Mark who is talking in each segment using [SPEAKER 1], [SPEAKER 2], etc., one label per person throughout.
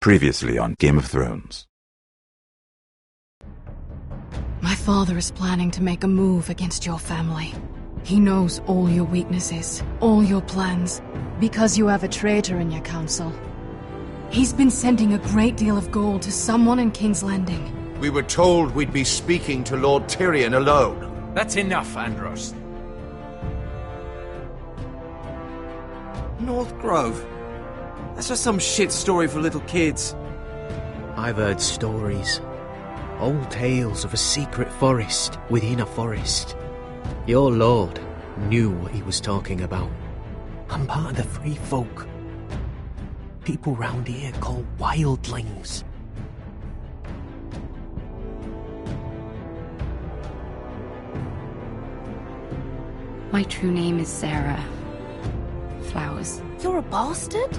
[SPEAKER 1] Previously on Game of Thrones.
[SPEAKER 2] My father is planning to make a move against your family. He knows all your weaknesses, all your plans, because you have a traitor in your council. He's been sending a great deal of gold to someone in King's Landing.
[SPEAKER 3] We were told we'd be speaking to Lord Tyrion alone.
[SPEAKER 4] That's enough, Andros.
[SPEAKER 5] North Grove? That's just some shit story for little kids.
[SPEAKER 6] I've heard stories. Old tales of a secret forest within a forest. Your lord knew what he was talking about. I'm part of the free folk. People round here call wildlings.
[SPEAKER 7] My true name is Sarah Flowers.
[SPEAKER 8] You're a bastard?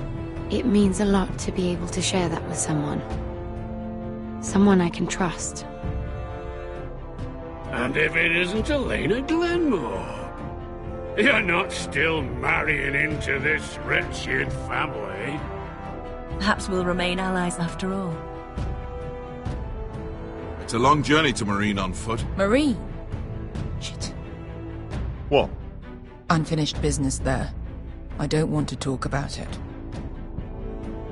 [SPEAKER 7] It means a lot to be able to share that with someone. Someone I can trust.
[SPEAKER 9] And if it isn't Elena Glenmore, you're not still marrying into this wretched family.
[SPEAKER 8] Perhaps we'll remain allies after all.
[SPEAKER 10] It's a long journey to Marine on foot.
[SPEAKER 8] Marine? Shit.
[SPEAKER 10] What?
[SPEAKER 11] Unfinished business there. I don't want to talk about it.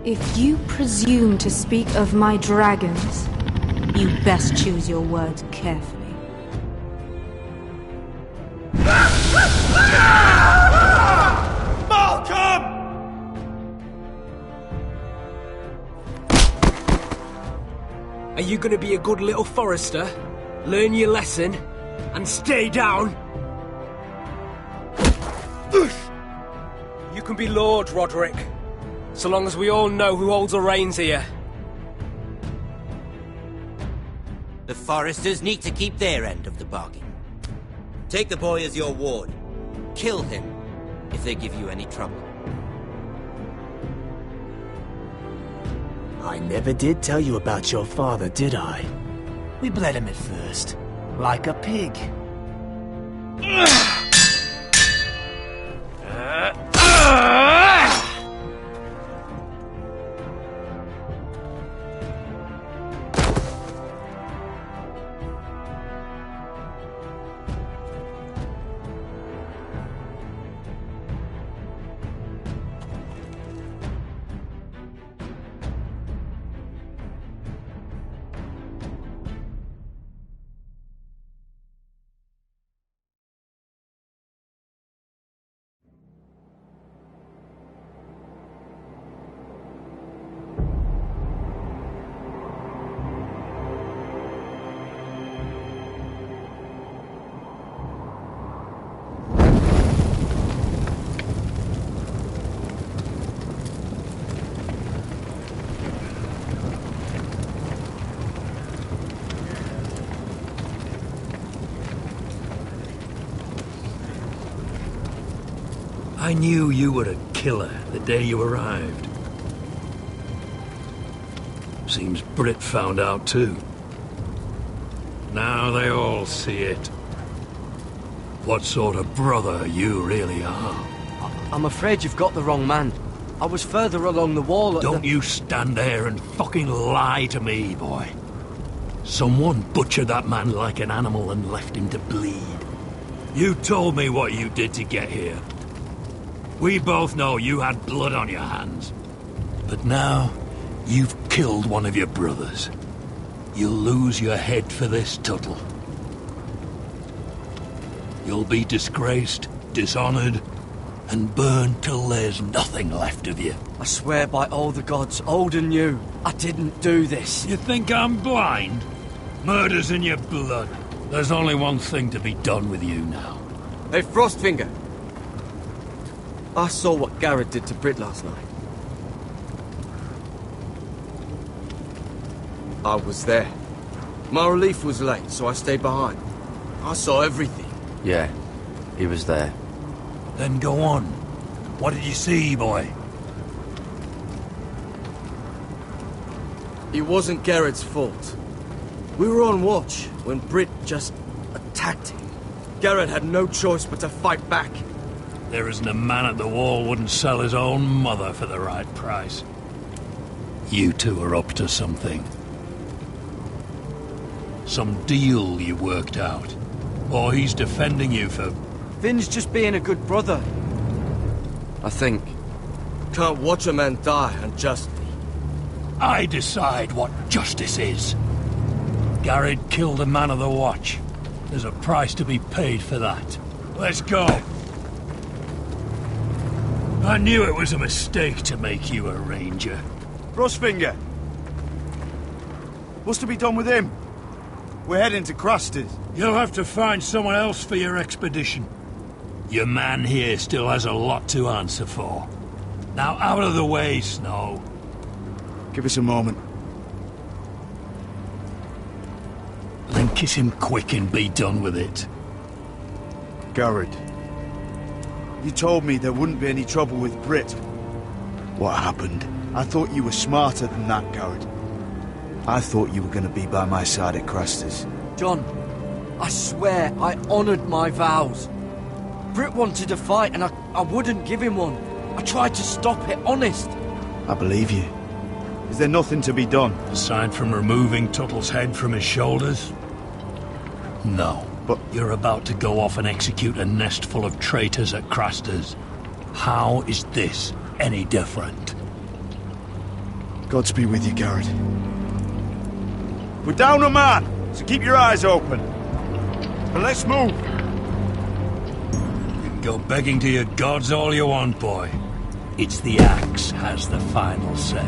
[SPEAKER 12] If you presume to speak of my dragons, you best choose your words carefully.
[SPEAKER 5] Malcolm!
[SPEAKER 13] Are you gonna be a good little forester? Learn your lesson and stay down? You can be Lord, Roderick. So long as we all know who holds the reins here.
[SPEAKER 14] The Foresters need to keep their end of the bargain. Take the boy as your ward. Kill him if they give you any trouble.
[SPEAKER 15] I never did tell you about your father, did I? We bled him at first, like a pig.
[SPEAKER 9] I knew you were a killer the day you arrived. Seems Brit found out too. Now they all see it. What sort of brother you really are.
[SPEAKER 13] I'm afraid you've got the wrong man. I was further along the wall at
[SPEAKER 9] Don't you stand there and fucking lie to me, boy. Someone butchered that man like an animal and left him to bleed. You told me what you did to get here. We both know you had blood on your hands. But now, you've killed one of your brothers. You'll lose your head for this, Tuttle. You'll be disgraced, dishonored, and burned till there's nothing left of you.
[SPEAKER 13] I swear by all the gods, old and new, I didn't do this.
[SPEAKER 9] You think I'm blind? Murder's in your blood. There's only one thing to be done with you now.
[SPEAKER 13] Hey, Frostfinger. I saw what Garrett did to Brit last night. I was there. My relief was late, so I stayed behind. I saw everything.
[SPEAKER 16] Yeah, he was there.
[SPEAKER 9] Then go on. What did you see, boy?
[SPEAKER 13] It wasn't Garrett's fault. We were on watch when Brit just attacked him. Garrett had no choice but to fight back.
[SPEAKER 9] There isn't a man at the wall wouldn't sell his own mother for the right price. You two are up to something. Some deal you worked out. Or he's defending you for...
[SPEAKER 5] Finn's just being a good brother.
[SPEAKER 13] I think. Can't watch a man die unjustly.
[SPEAKER 9] I decide what justice is. Garrett killed a man of the watch. There's a price to be paid for that. Let's go. I knew it was a mistake to make you a ranger.
[SPEAKER 4] Frostfinger. What's to be done with him? We're heading to Craster's.
[SPEAKER 9] You'll have to find someone else for your expedition. Your man here still has a lot to answer for. Now out of the way, Snow.
[SPEAKER 4] Give us a moment.
[SPEAKER 9] Then kiss him quick and be done with it.
[SPEAKER 4] Garrett. You told me there wouldn't be any trouble with Brit. What happened? I thought you were smarter than that, Garrett. I thought you were going to be by my side at Craster's.
[SPEAKER 5] John, I swear I honoured my vows. Brit wanted a fight and I wouldn't give him one. I tried to stop it, honest.
[SPEAKER 4] I believe you. Is there nothing to be done?
[SPEAKER 9] Aside from removing Tuttle's head from his shoulders? No. But you're about to go off and execute a nest full of traitors at Craster's. How is this any different?
[SPEAKER 4] Godspeed with you, Garrett. We're down a man, so keep your eyes open. And let's move.
[SPEAKER 9] You can go begging to your gods all you want, boy. It's the axe has the final say.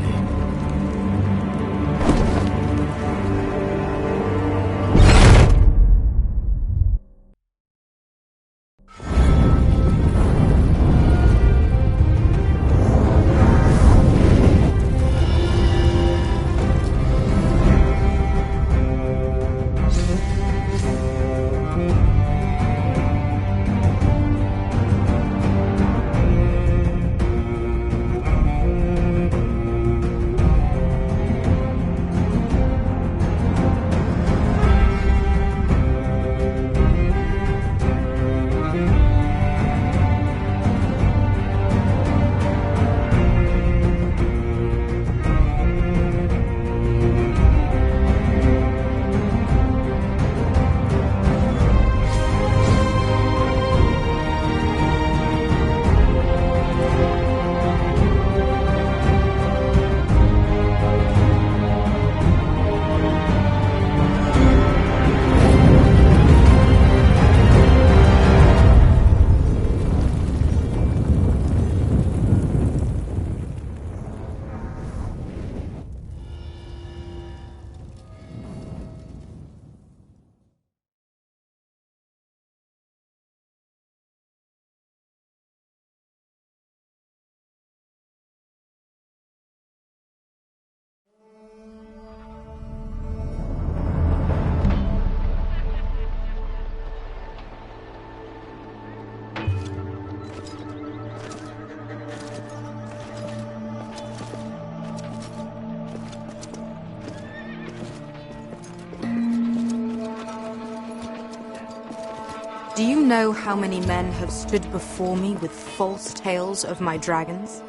[SPEAKER 12] Do you know how many men have stood before me with false tales of my dragons?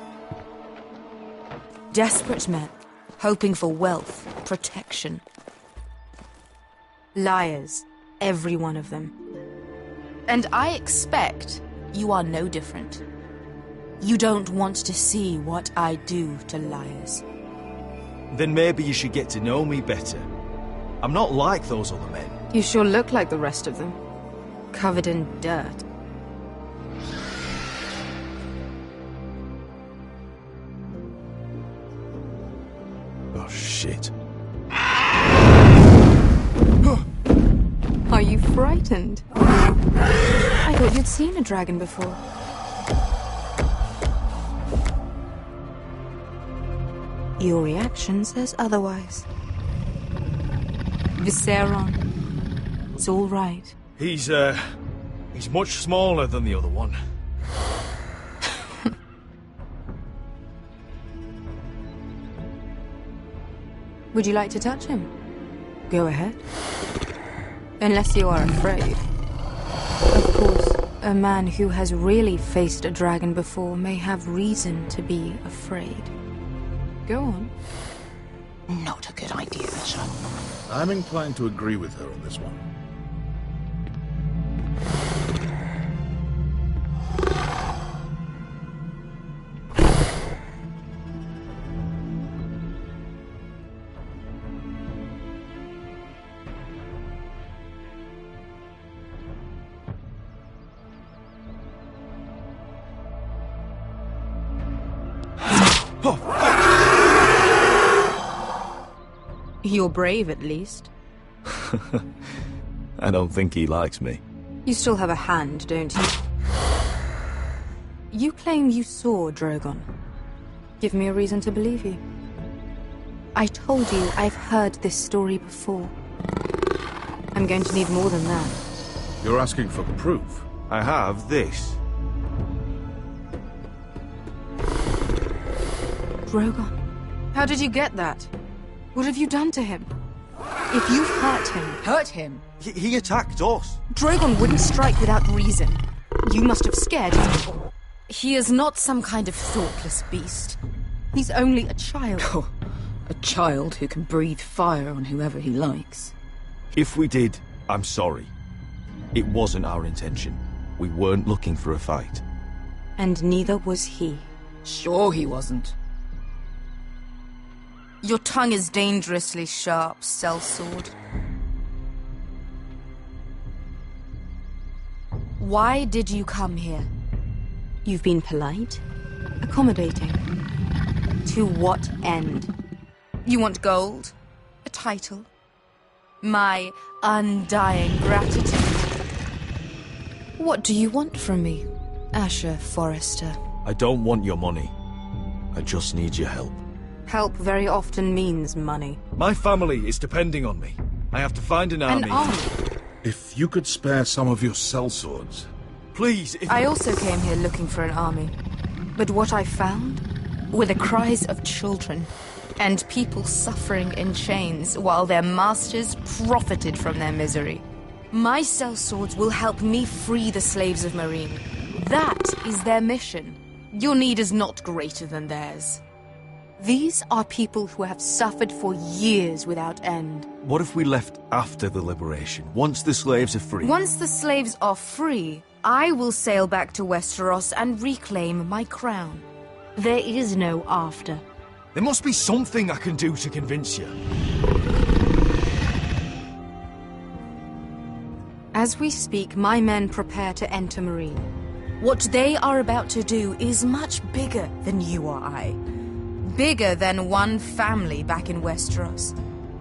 [SPEAKER 12] Desperate men, hoping for wealth, protection. Liars, every one of them. And I expect you are no different. You don't want to see what I do to liars.
[SPEAKER 13] Then maybe you should get to know me better. I'm not like those other men.
[SPEAKER 12] You sure look like the rest of them. Covered in dirt.
[SPEAKER 4] Oh, shit.
[SPEAKER 12] Are you frightened? I thought you'd seen a dragon before. Your reaction says otherwise. Viseron. It's all right.
[SPEAKER 13] He's much smaller than the other one.
[SPEAKER 12] Would you like to touch him? Go ahead. Unless you are afraid. Of course, a man who has really faced a dragon before may have reason to be afraid. Go on.
[SPEAKER 11] Not a good idea, Asher.
[SPEAKER 10] I'm inclined to agree with her on this one.
[SPEAKER 12] You're brave, at least.
[SPEAKER 17] I don't think he likes me.
[SPEAKER 12] You still have a hand, don't you? You claim you saw Drogon. Give me a reason to believe you. I told you I've heard this story before. I'm going to need more than that.
[SPEAKER 10] You're asking for proof.
[SPEAKER 4] I have this.
[SPEAKER 12] Drogon. How did you get that? What have you done to him? If you've hurt him...
[SPEAKER 4] Hurt him? He attacked us.
[SPEAKER 12] Drogon wouldn't strike without reason. You must have scared him. He is not some kind of thoughtless beast. He's only a child.
[SPEAKER 11] Oh, a child who can breathe fire on whoever he likes.
[SPEAKER 4] If we did, I'm sorry. It wasn't our intention. We weren't looking for a fight.
[SPEAKER 12] And neither was he.
[SPEAKER 11] Sure he wasn't.
[SPEAKER 12] Your tongue is dangerously sharp, sellsword. Why did you come here? You've been polite, accommodating. To what end? You want gold? A title? My undying gratitude? What do you want from me, Asher Forrester?
[SPEAKER 4] I don't want your money. I just need your help.
[SPEAKER 12] Help very often means money.
[SPEAKER 4] My family is depending on me. I have to find an army.
[SPEAKER 12] An army?
[SPEAKER 10] If you could spare some of your sellswords.
[SPEAKER 4] Please,
[SPEAKER 12] I also came here looking for an army. But what I found were the cries of children and people suffering in chains while their masters profited from their misery. My sellswords will help me free the slaves of Meereen. That is their mission. Your need is not greater than theirs. These are people who have suffered for years without end.
[SPEAKER 4] What if we left after the liberation, once the slaves are free?
[SPEAKER 12] Once the slaves are free, I will sail back to Westeros and reclaim my crown. There is no after.
[SPEAKER 4] There must be something I can do to convince you.
[SPEAKER 12] As we speak, my men prepare to enter Meereen. What they are about to do is much bigger than you or I. Bigger than one family back in Westeros.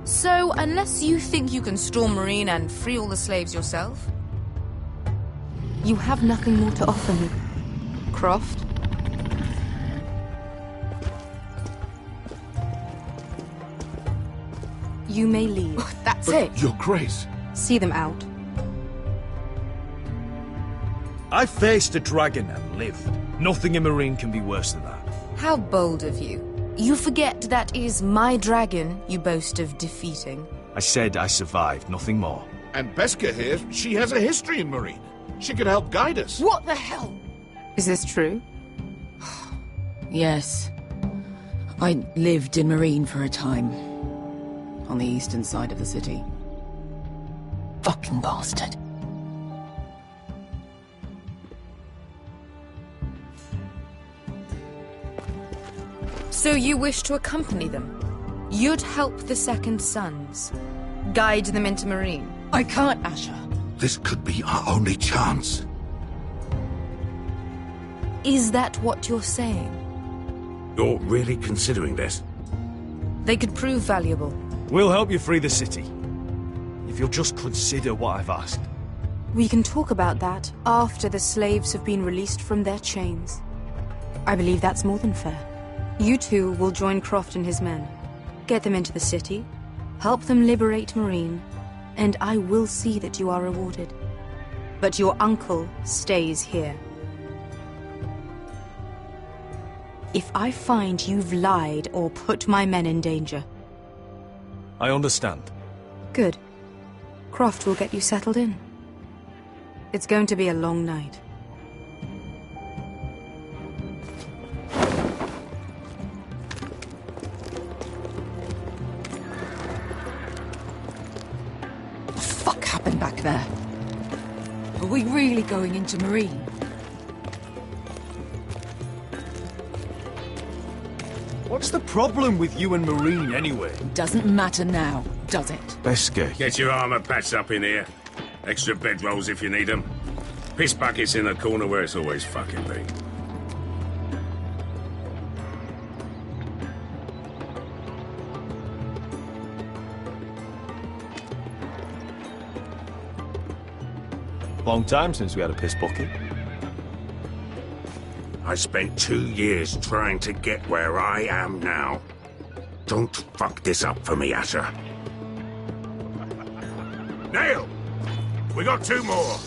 [SPEAKER 12] So, unless you think you can storm Meereen and free all the slaves yourself, you have nothing more to offer me. Croft? You may leave. That's
[SPEAKER 10] But
[SPEAKER 12] it.
[SPEAKER 10] Your Grace.
[SPEAKER 12] See them out.
[SPEAKER 4] I faced a dragon and lived. Nothing in Meereen can be worse than that.
[SPEAKER 12] How bold of you. You forget that is my dragon you boast of defeating.
[SPEAKER 4] I said I survived, nothing more.
[SPEAKER 10] And Beskha here, she has a history in Meereen. She could help guide us.
[SPEAKER 12] What the hell? Is this true?
[SPEAKER 11] Yes. I lived in Meereen for a time. On the eastern side of the city. Fucking bastard.
[SPEAKER 12] So you wish to accompany them? You'd help the Second Sons? Guide them into Meereen?
[SPEAKER 11] I can't, Asher.
[SPEAKER 10] This could be our only chance.
[SPEAKER 12] Is that what you're saying?
[SPEAKER 10] You're really considering this?
[SPEAKER 12] They could prove valuable.
[SPEAKER 4] We'll help you free the city. If you'll just consider what I've asked.
[SPEAKER 12] We can talk about that after the slaves have been released from their chains. I believe that's more than fair. You two will join Croft and his men. Get them into the city, help them liberate Meereen, and I will see that you are rewarded. But your uncle stays here. If I find you've lied or put my men in danger...
[SPEAKER 4] I understand.
[SPEAKER 12] Good. Croft will get you settled in. It's going to be a long night.
[SPEAKER 11] What the fuck happened back there? Are we really going into Marine?
[SPEAKER 4] What's the problem with you and Marine, anyway?
[SPEAKER 11] Doesn't matter now, does it?
[SPEAKER 1] Beske.
[SPEAKER 17] Get your armor patched up in here. Extra bedrolls if you need them. Piss buckets in the corner where it's always fucking been.
[SPEAKER 4] Long time since we had a piss bucket.
[SPEAKER 17] I spent 2 years trying to get where I am now. Don't fuck this up for me, Asher. Nail! We got 2 more.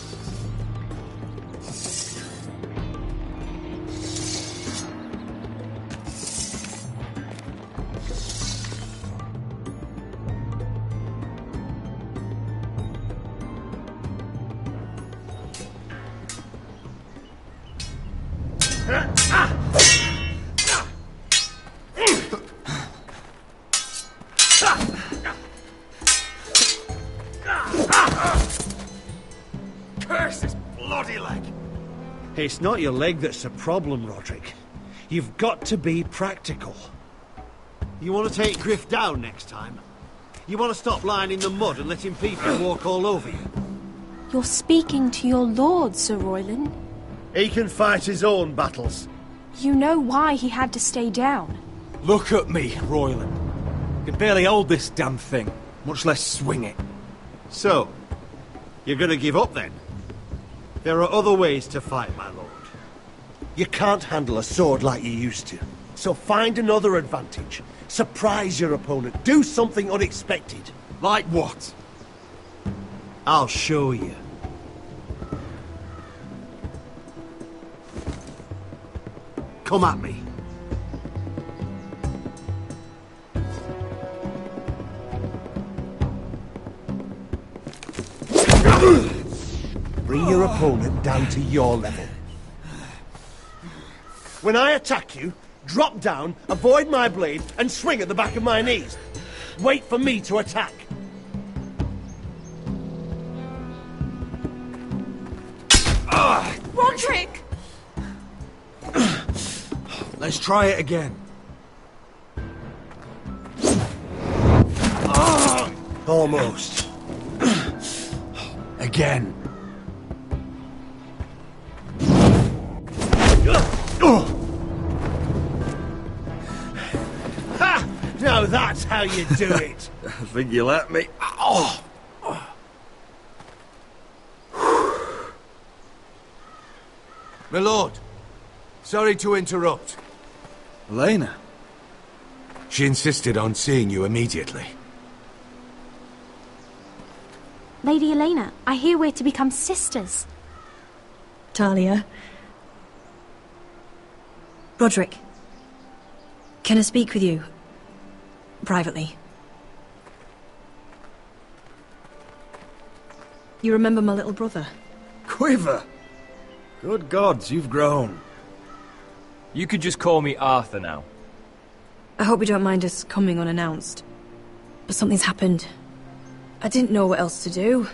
[SPEAKER 13] Curse this bloody leg! It's not your leg that's the problem, Roderick. You've got to be practical. You want to take Griff down next time? You want to stop lying in the mud and letting people walk all over you?
[SPEAKER 18] You're speaking to your lord, Sir Royland.
[SPEAKER 13] He can fight his own battles.
[SPEAKER 18] You know why he had to stay down.
[SPEAKER 19] Look at me, Royland. I can barely hold this damn thing, much less swing it.
[SPEAKER 13] So, you're going to give up then? There are other ways to fight, my lord. You can't handle a sword like you used to. So find another advantage. Surprise your opponent. Do something unexpected.
[SPEAKER 19] Like what?
[SPEAKER 13] I'll show you. Come at me. Bring your opponent down to your level. When I attack you, drop down, avoid my blade, and swing at the back of my knees. Wait for me to attack.
[SPEAKER 18] Roderick!
[SPEAKER 19] Let's try it again.
[SPEAKER 13] Almost.
[SPEAKER 19] Again.
[SPEAKER 13] Ha! Now that's how you do it.
[SPEAKER 19] I think you let me. Oh!
[SPEAKER 3] My lord, sorry to interrupt.
[SPEAKER 19] Elena?
[SPEAKER 3] She insisted on seeing you immediately.
[SPEAKER 18] Lady Elena, I hear we're to become sisters.
[SPEAKER 8] Talia. Roderick. Can I speak with you? Privately. You remember my little brother?
[SPEAKER 19] Quiver! Good gods, you've grown.
[SPEAKER 20] You could just call me Arthur now.
[SPEAKER 8] I hope you don't mind us coming unannounced. But something's happened. I didn't know what else to do.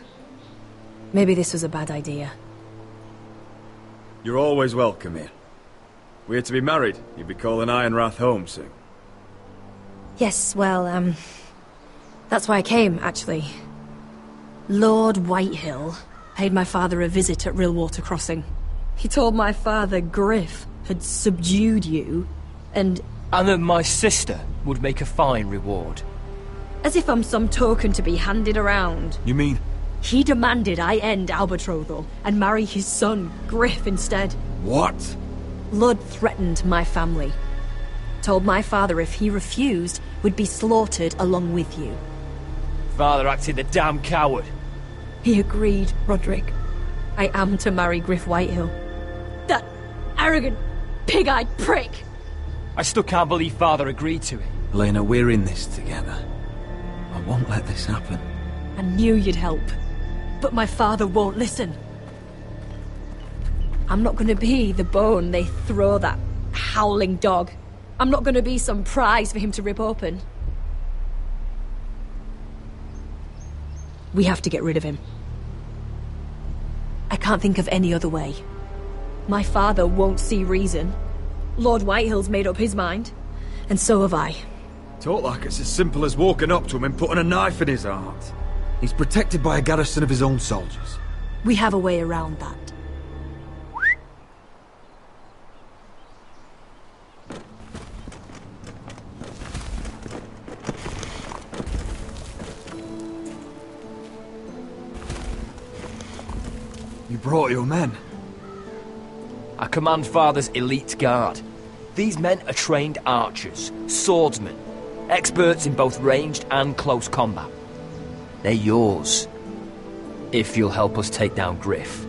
[SPEAKER 8] Maybe this was a bad idea.
[SPEAKER 19] You're always welcome here. We're to be married. You'll be calling Ironrath home soon.
[SPEAKER 8] Yes, well, that's why I came, actually. Lord Whitehill paid my father a visit at Rillwater Crossing. He told my father Griff had subdued you, and
[SPEAKER 20] that my sister would make a fine reward.
[SPEAKER 8] As if I'm some token to be handed around.
[SPEAKER 19] You mean?
[SPEAKER 8] He demanded I end our betrothal and marry his son, Griff, instead.
[SPEAKER 19] What?
[SPEAKER 8] Lud threatened my family. Told my father if he refused, we'd be slaughtered along with you.
[SPEAKER 20] Father acted a damn coward.
[SPEAKER 8] He agreed, Roderick. I am to marry Griff Whitehill. That arrogant, pig-eyed prick!
[SPEAKER 20] I still can't believe Father agreed to it.
[SPEAKER 19] Elena, we're in this together. I won't let this happen.
[SPEAKER 8] I knew you'd help. But my father won't listen. I'm not gonna be the bone they throw that howling dog. I'm not gonna be some prize for him to rip open. We have to get rid of him. I can't think of any other way. My father won't see reason. Lord Whitehill's made up his mind. And so have I.
[SPEAKER 19] Talk like it's as simple as walking up to him and putting a knife in his heart. He's protected by a garrison of his own soldiers.
[SPEAKER 8] We have a way around that.
[SPEAKER 19] You brought your men.
[SPEAKER 20] I command Father's elite guard. These men are trained archers, swordsmen, experts in both ranged and close combat. They're yours, if you'll help us take down Griff.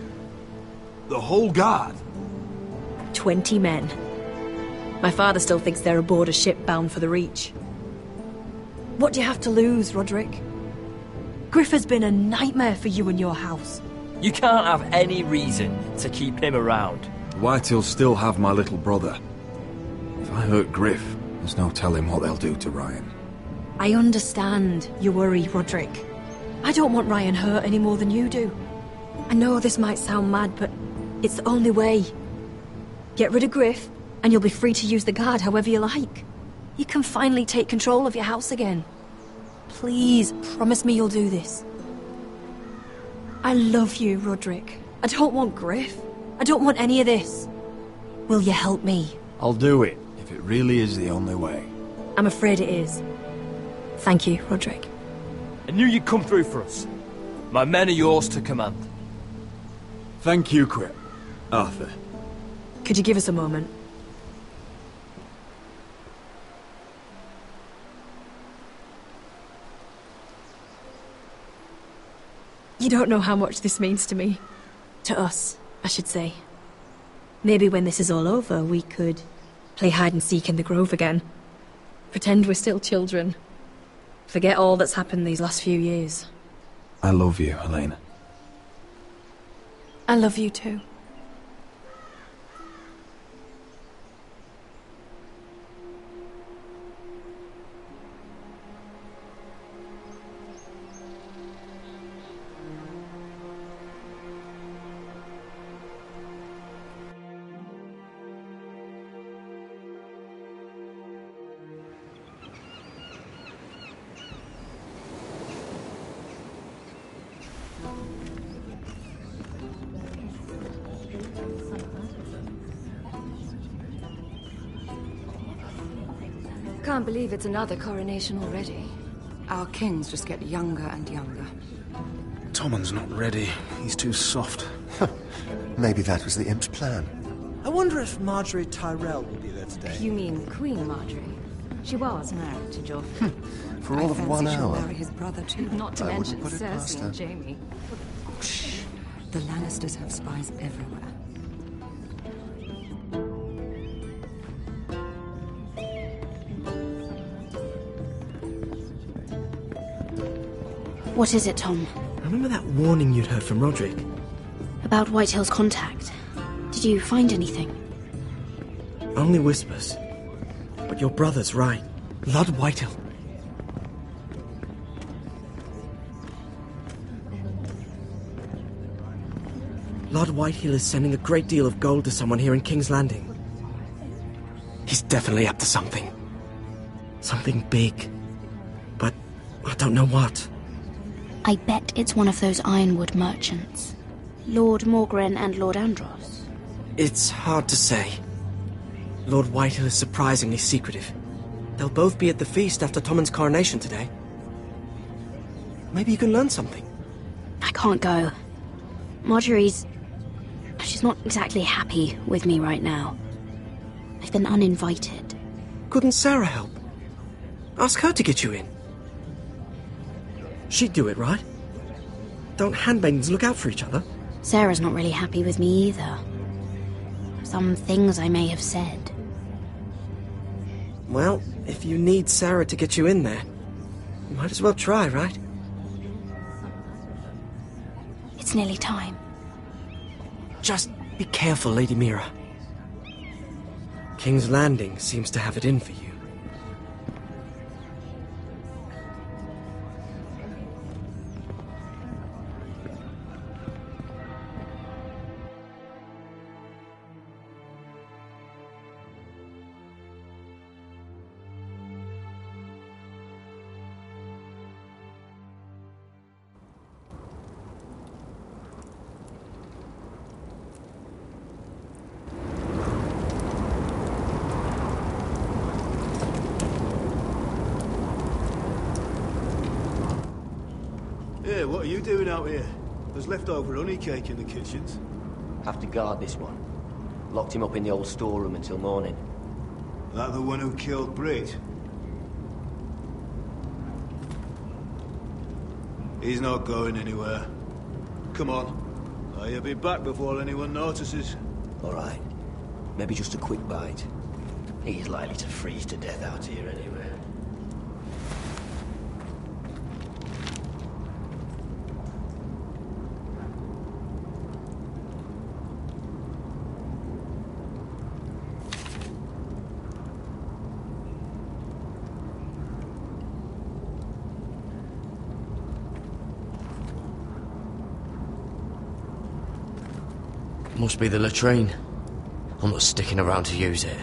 [SPEAKER 10] The whole guard?
[SPEAKER 8] 20 men. My father still thinks they're aboard a ship bound for the Reach. What do you have to lose, Roderick? Griff has been a nightmare for you and your house.
[SPEAKER 20] You can't have any reason to keep him around.
[SPEAKER 19] Whitehill'll still have my little brother. If I hurt Griff, there's no telling what they'll do to Ryan.
[SPEAKER 8] I understand your worry, Roderick. I don't want Ryan hurt any more than you do. I know this might sound mad, but it's the only way. Get rid of Griff, and you'll be free to use the guard however you like. You can finally take control of your house again. Please, promise me you'll do this. I love you, Roderick. I don't want Griff. I don't want any of this. Will you help me?
[SPEAKER 19] I'll do it, if it really is the only way.
[SPEAKER 8] I'm afraid it is. Thank you, Roderick.
[SPEAKER 20] I knew you'd come through for us. My men are yours to command.
[SPEAKER 19] Thank you, Quip. Arthur.
[SPEAKER 8] Could you give us a moment? You don't know how much this means to me. To us, I should say. Maybe when this is all over, we could play hide and seek in the grove again. Pretend we're still children. Forget all that's happened these last few years.
[SPEAKER 19] I love you, Elena.
[SPEAKER 8] I love you too.
[SPEAKER 11] Can't believe it's another coronation already. Our kings just get younger and younger.
[SPEAKER 21] Tommen's not ready. He's too soft.
[SPEAKER 22] Maybe that was the imp's plan.
[SPEAKER 23] I wonder if Marjorie Tyrell will be there today.
[SPEAKER 11] You mean Queen Marjorie? She was married to Joffrey.
[SPEAKER 22] For all of 1
[SPEAKER 11] she'll
[SPEAKER 22] hour.
[SPEAKER 11] marry his brother too. Not to
[SPEAKER 22] I
[SPEAKER 11] mention
[SPEAKER 22] wouldn't put it past
[SPEAKER 11] Cersei
[SPEAKER 22] her.
[SPEAKER 11] and Jaime. Shh. The Lannisters have spies everywhere.
[SPEAKER 7] What is it, Tom?
[SPEAKER 6] Remember that warning you'd heard from Roderick?
[SPEAKER 7] About Whitehill's contact. Did you find anything?
[SPEAKER 6] Only whispers. But your brother's right. Lord Whitehill. Lord Whitehill is sending a great deal of gold to someone here in King's Landing. He's definitely up to something. Something big. But I don't know what.
[SPEAKER 7] I bet it's one of those ironwood merchants. Lord Morgren and Lord Andros.
[SPEAKER 6] It's hard to say. Lord Whitehill is surprisingly secretive. They'll both be at the feast after Tommen's coronation today. Maybe you can learn something.
[SPEAKER 7] I can't go. Marjorie's... she's not exactly happy with me right now. I've been uninvited.
[SPEAKER 6] Couldn't Sarah help? Ask her to get you in. She'd do it, right? Don't handmaidens look out for each other?
[SPEAKER 7] Sarah's not really happy with me either. Some things I may have said.
[SPEAKER 6] Well, if you need Sarah to get you in there, you might as well try, right?
[SPEAKER 7] It's nearly time.
[SPEAKER 6] Just be careful, Lady Mira. King's Landing seems to have it in for you.
[SPEAKER 4] what are you doing out here? There's leftover honey cake in the kitchens.
[SPEAKER 2] Have to guard this one. Locked him up in the old storeroom until morning.
[SPEAKER 4] That the one who killed Brit? He's not going anywhere. Come on. You'll be back before anyone notices.
[SPEAKER 2] All right. Maybe just a quick bite. He's likely to freeze to death out here anyway.
[SPEAKER 20] Must be the latrine. I'm not sticking around to use it.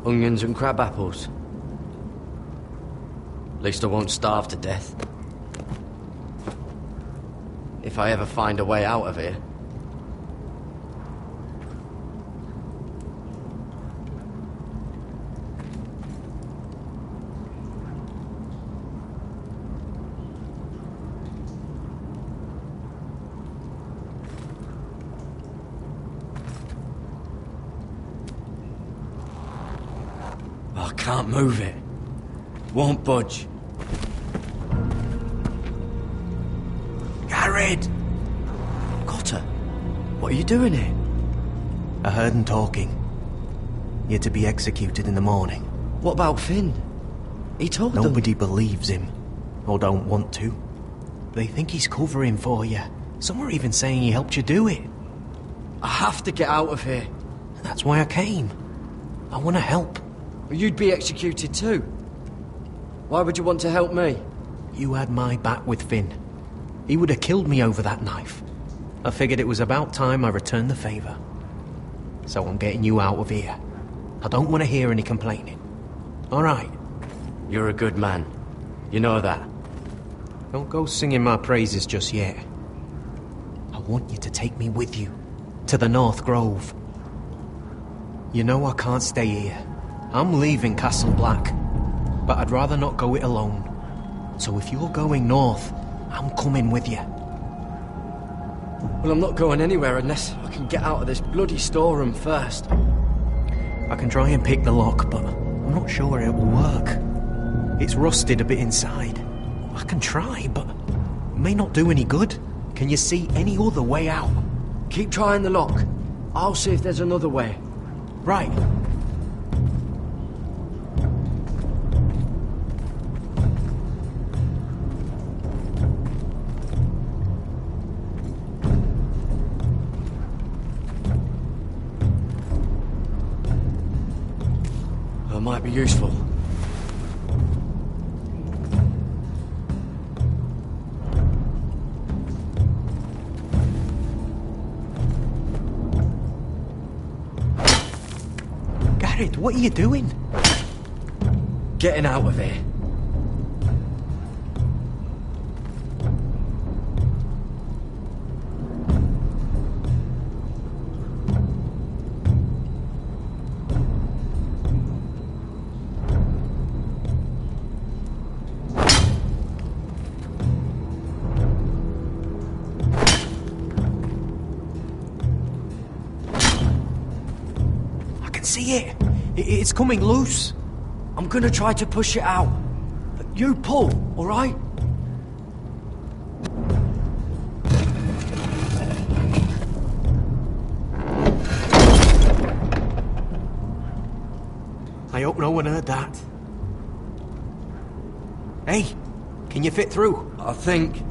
[SPEAKER 20] Onions and crab apples. At least I won't starve to death. If I ever find a way out of here. I can't move it. Won't budge. Garrett! Cotter, what are you doing here?
[SPEAKER 6] I heard him talking. You're to be executed in the morning.
[SPEAKER 20] What about Finn? He told them.
[SPEAKER 6] Nobody believes him, or don't want to. They think he's covering for you. Some are even saying he helped you do it.
[SPEAKER 20] I have to get out of here.
[SPEAKER 6] That's why I came. I want to help.
[SPEAKER 20] You'd be executed too. Why would you want to help me?
[SPEAKER 6] You had my back with Finn. He would have killed me over that knife. I figured it was about time I returned the favour. So I'm getting you out of here. I don't want to hear any complaining. All right?
[SPEAKER 20] You're a good man. You know that.
[SPEAKER 6] Don't go singing my praises just yet. I want you to take me with you. To the North Grove. You know I can't stay here. I'm leaving Castle Black. But I'd rather not go it alone. So if you're going north, I'm coming with you.
[SPEAKER 20] Well, I'm not going anywhere unless I can get out of this bloody storeroom first.
[SPEAKER 6] I can try and pick the lock, but I'm not sure it will work. It's rusted a bit inside. I can try, but it may not do any good. Can you see any other way out?
[SPEAKER 20] Keep trying the lock. I'll see if there's another way.
[SPEAKER 6] Right.
[SPEAKER 20] That might be useful.
[SPEAKER 6] Garrett, what are you doing?
[SPEAKER 20] Getting out of here.
[SPEAKER 6] See it? It's coming loose.
[SPEAKER 20] I'm gonna try to push it out. You pull, all right?
[SPEAKER 6] I hope no one heard that. Hey, can you fit through?
[SPEAKER 20] I think.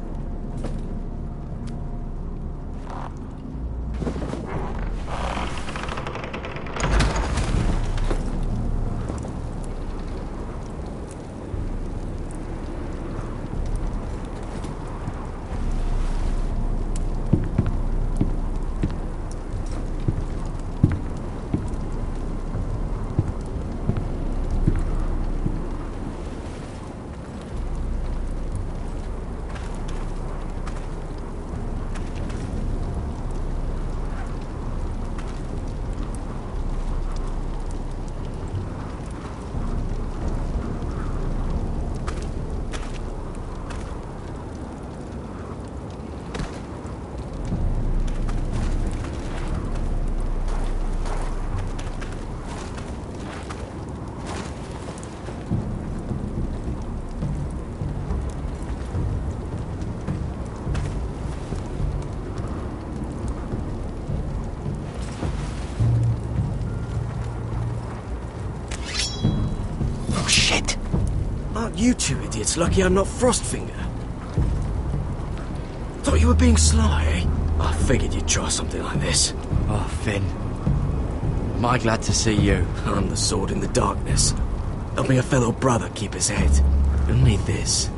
[SPEAKER 5] Aren't you two idiots lucky I'm not Frostfinger? Thought you were being sly, eh? I figured you'd try something like this. Oh, Finn. Am I glad to see you? I'm the sword in the darkness. Helping a fellow brother keep his head. You'll need this.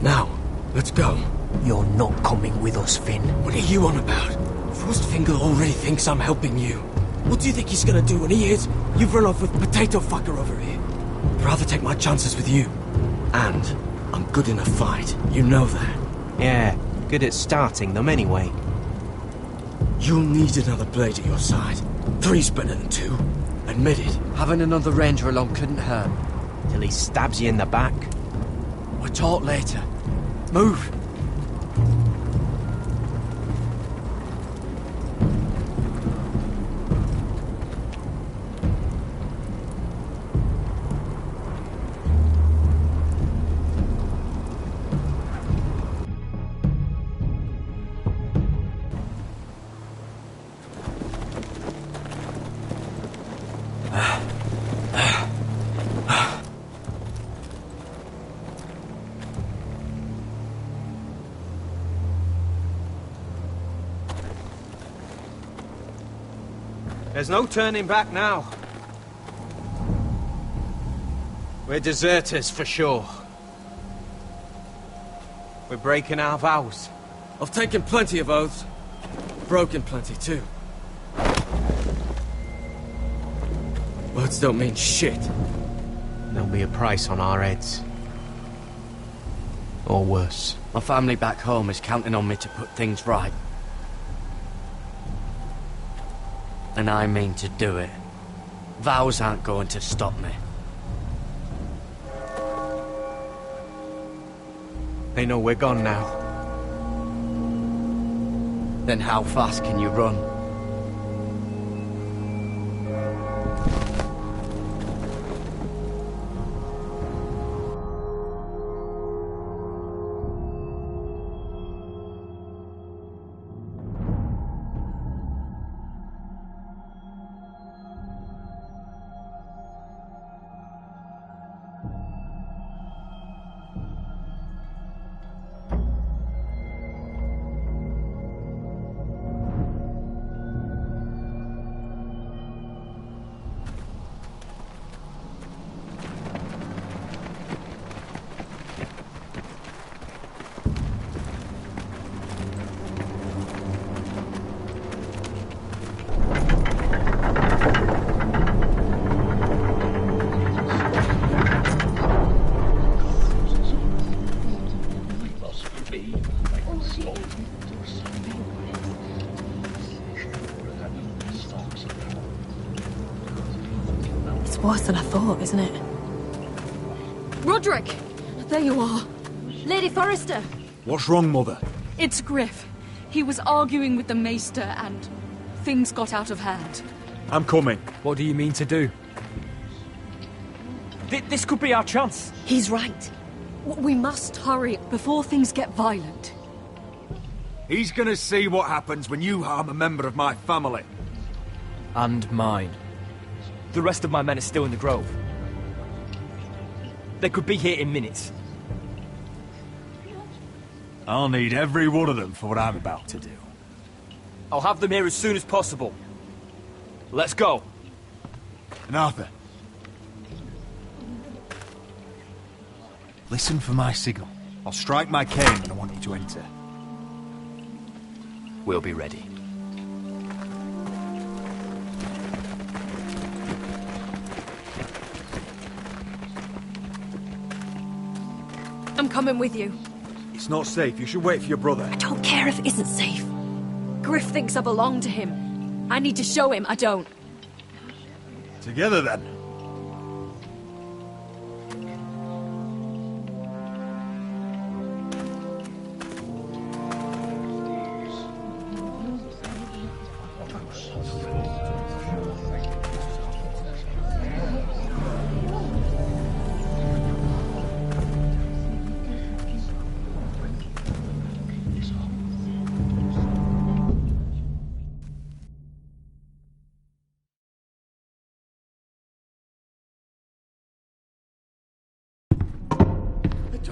[SPEAKER 5] Now, let's go.
[SPEAKER 6] You're not coming with us, Finn.
[SPEAKER 5] What are you on about? Frostfinger already thinks I'm helping you. What do you think he's gonna do when he hears you've run off with Potato Fucker over here? I'd rather take my chances with you. And I'm good in a fight. You know that.
[SPEAKER 6] Yeah, good at starting them anyway.
[SPEAKER 5] You'll need another blade at your side. 3's better than 2. Admit it. Having another ranger along couldn't hurt.
[SPEAKER 6] Till he stabs you in the back.
[SPEAKER 5] We'll talk later. Move.
[SPEAKER 6] There's no turning back now. We're deserters for sure. We're breaking our vows.
[SPEAKER 5] I've taken plenty of oaths. Broken plenty too. Words don't mean shit.
[SPEAKER 6] There'll be a price on our heads. Or worse.
[SPEAKER 5] My family back home is counting on me to put things right. And I mean to do it. Vows aren't going to stop me.
[SPEAKER 6] They know we're gone now.
[SPEAKER 5] Then how fast can you run?
[SPEAKER 8] It's worse than I thought, isn't it?
[SPEAKER 14] Roderick! There you are. Lady Forrester!
[SPEAKER 19] What's wrong, Mother?
[SPEAKER 14] It's Griff. He was arguing with the Maester and things got out of hand.
[SPEAKER 19] I'm coming.
[SPEAKER 20] What do you mean to do? This could be our chance.
[SPEAKER 14] He's right. We must hurry before things get violent.
[SPEAKER 19] He's gonna see what happens when you harm a member of my family.
[SPEAKER 20] And mine. The rest of my men are still in the grove. They could be here in minutes.
[SPEAKER 19] I'll need every one of them for what I'm about to do.
[SPEAKER 20] I'll have them here as soon as possible. Let's go.
[SPEAKER 19] And Arthur, listen for my signal. I'll strike my cane when I want you to enter.
[SPEAKER 20] We'll be ready.
[SPEAKER 8] I'm coming with you.
[SPEAKER 19] It's not safe. You should wait for your brother.
[SPEAKER 8] I don't care if it isn't safe. Griff thinks I belong to him. I need to show him I don't.
[SPEAKER 19] Together, then.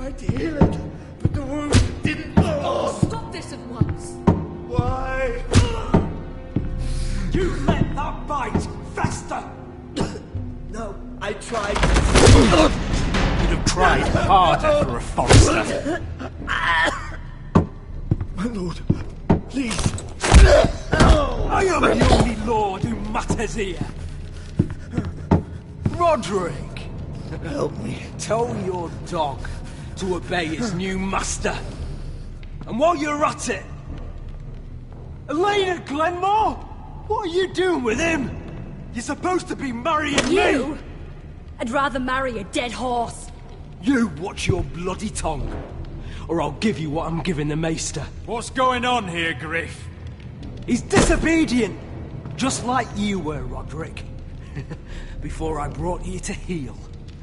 [SPEAKER 9] tried to heal it, but the wound didn't go on.
[SPEAKER 14] Stop this at once.
[SPEAKER 9] Why?
[SPEAKER 20] You let that bite fester!
[SPEAKER 9] No, I tried.
[SPEAKER 20] You'd have tried harder for a forester.
[SPEAKER 9] My lord, please.
[SPEAKER 20] I am the only lord who matters here. Roderick!
[SPEAKER 9] Help me.
[SPEAKER 20] Tell your dog to obey his new master. And while you're at it, Elena Glenmore? What are you doing with him? You're supposed to be marrying
[SPEAKER 14] You?
[SPEAKER 20] me!
[SPEAKER 14] I'd rather marry a dead horse.
[SPEAKER 20] You watch your bloody tongue, or I'll give you what I'm giving the Maester.
[SPEAKER 19] What's going on here, Griff?
[SPEAKER 20] He's disobedient, just like you were, Roderick. Before I brought you to heel.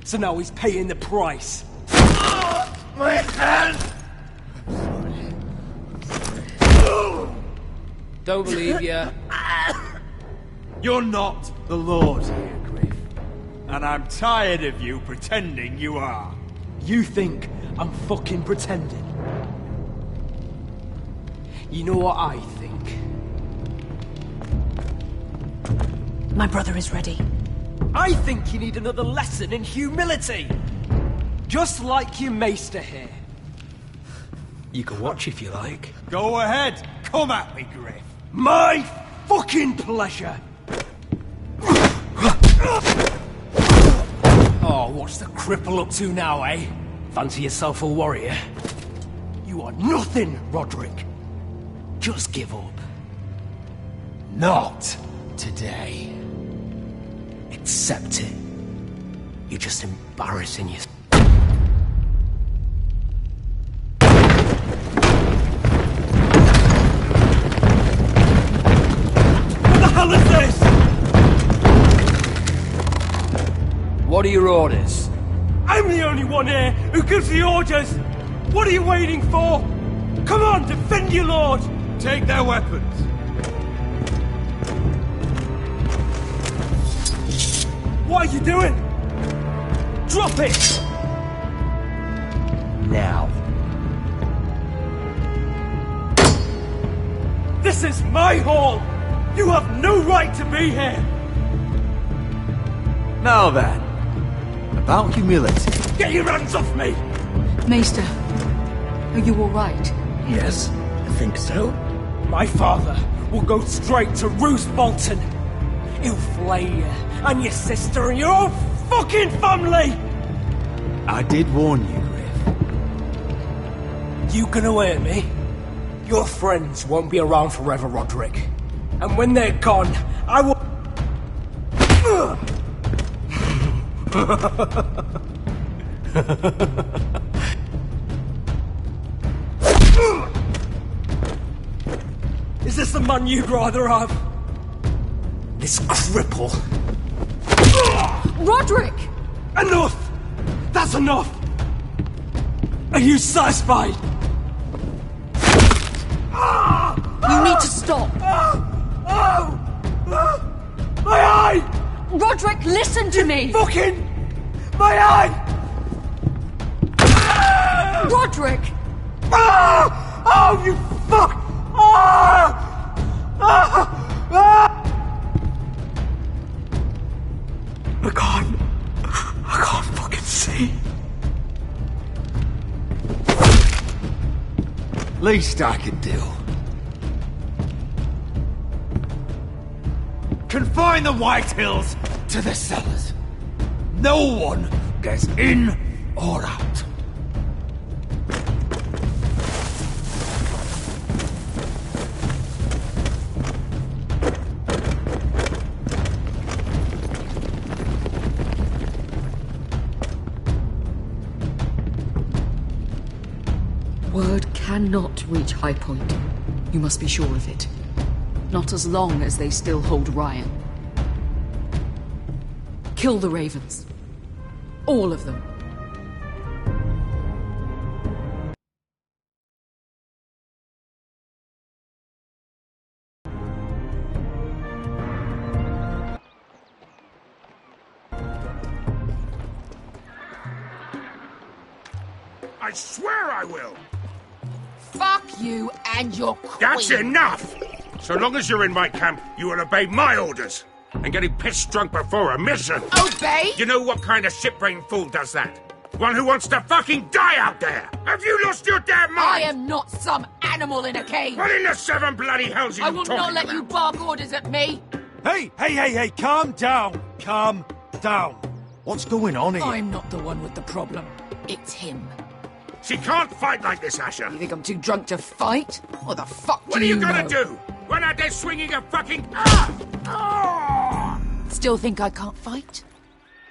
[SPEAKER 20] So now he's paying the price.
[SPEAKER 9] My hand!
[SPEAKER 6] Don't believe ya.
[SPEAKER 19] You're not the Lord here, Griff. And I'm tired of you pretending you are.
[SPEAKER 20] You think I'm fucking pretending? You know what I think?
[SPEAKER 8] My brother is ready.
[SPEAKER 20] I think you need another lesson in humility. Just like your Maester here. You can watch if you like.
[SPEAKER 19] Go ahead. Come at me, Griff.
[SPEAKER 20] My fucking pleasure. Oh, what's the cripple up to now, eh? Fancy yourself a warrior? You are nothing, Roderick. Just give up. Not today. Accept it. You're just embarrassing yourself. What the hell is this? What are your orders? I'm the only one here who gives the orders! What are you waiting for? Come on, defend your lord!
[SPEAKER 19] Take their weapons.
[SPEAKER 20] What are you doing? Drop it! Now. This is my hall! You have no right to be here!
[SPEAKER 21] Now then, about humility.
[SPEAKER 20] Get your hands off me!
[SPEAKER 14] Maester, are you all right?
[SPEAKER 20] Yes, I think so. My father will go straight to Roose Bolton. He'll flay you, and your sister, and your whole fucking family!
[SPEAKER 21] I did warn you, Griff.
[SPEAKER 20] You can hurt me. Your friends won't be around forever, Roderick. And when they're gone, I will... Is this the man you'd rather have? This cripple.
[SPEAKER 14] Roderick!
[SPEAKER 20] Enough! That's enough! Are you satisfied?
[SPEAKER 14] You need to stop.
[SPEAKER 20] My eye!
[SPEAKER 14] Roderick, listen to me!
[SPEAKER 20] Fucking... My eye!
[SPEAKER 14] Roderick!
[SPEAKER 20] Oh, you fuck! I can't fucking see.
[SPEAKER 21] Least I could do.
[SPEAKER 19] Confine the White Hills to the cellars. No one gets in or out.
[SPEAKER 14] Word cannot reach High Point. You must be sure of it. Not as long as they still hold Ryan. Kill the Ravens. All of them.
[SPEAKER 10] I
[SPEAKER 17] I swear I will!
[SPEAKER 14] Fuck you and your queen.
[SPEAKER 17] That's enough! So long as you're in my camp, you will obey my orders. And getting pissed drunk before a mission.
[SPEAKER 14] Obey?
[SPEAKER 17] You know what kind of shit-brained fool does that? One who wants to fucking die out there! Have you lost your damn mind?
[SPEAKER 14] I am not some animal in a cage.
[SPEAKER 17] What in the seven bloody hells are you
[SPEAKER 14] I will
[SPEAKER 17] talking
[SPEAKER 14] not let
[SPEAKER 17] about?
[SPEAKER 14] you bark orders at me.
[SPEAKER 19] Hey, calm down. Calm down. What's going on here?
[SPEAKER 14] I'm not the one with the problem. It's him.
[SPEAKER 17] She can't fight like this, Asher.
[SPEAKER 14] You think I'm too drunk to fight? What the fuck
[SPEAKER 17] What
[SPEAKER 14] do
[SPEAKER 17] are you
[SPEAKER 14] know?
[SPEAKER 17] gonna do? When out there swinging a fucking...
[SPEAKER 14] Still think I can't fight?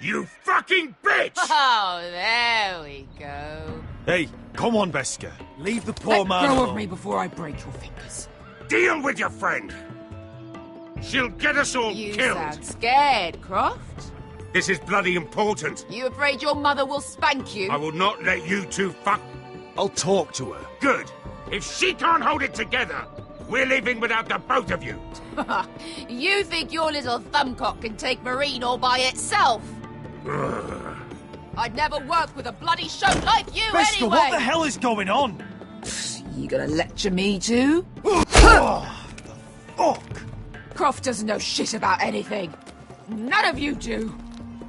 [SPEAKER 17] You fucking bitch!
[SPEAKER 14] Oh, there we go.
[SPEAKER 19] Hey, come on, Beskar. Leave the poor man
[SPEAKER 14] Let go
[SPEAKER 19] alone.
[SPEAKER 14] of me before I break your fingers.
[SPEAKER 17] Deal with your friend. She'll get us all
[SPEAKER 14] You
[SPEAKER 17] killed.
[SPEAKER 14] sound scared, Croft.
[SPEAKER 17] This is bloody important.
[SPEAKER 14] You afraid your mother will spank you?
[SPEAKER 17] I will not let you two fuck...
[SPEAKER 19] I'll talk to her.
[SPEAKER 17] Good. If she can't hold it together, we're leaving without the both of you.
[SPEAKER 14] You think your little thumbcock can take Marine all by itself? I'd never work with a bloody show like you
[SPEAKER 19] Beskar,
[SPEAKER 14] anyway!
[SPEAKER 19] what the hell is going on?
[SPEAKER 14] You gonna lecture me too?
[SPEAKER 19] Fuck!
[SPEAKER 14] Croft doesn't know shit about anything. None of you do.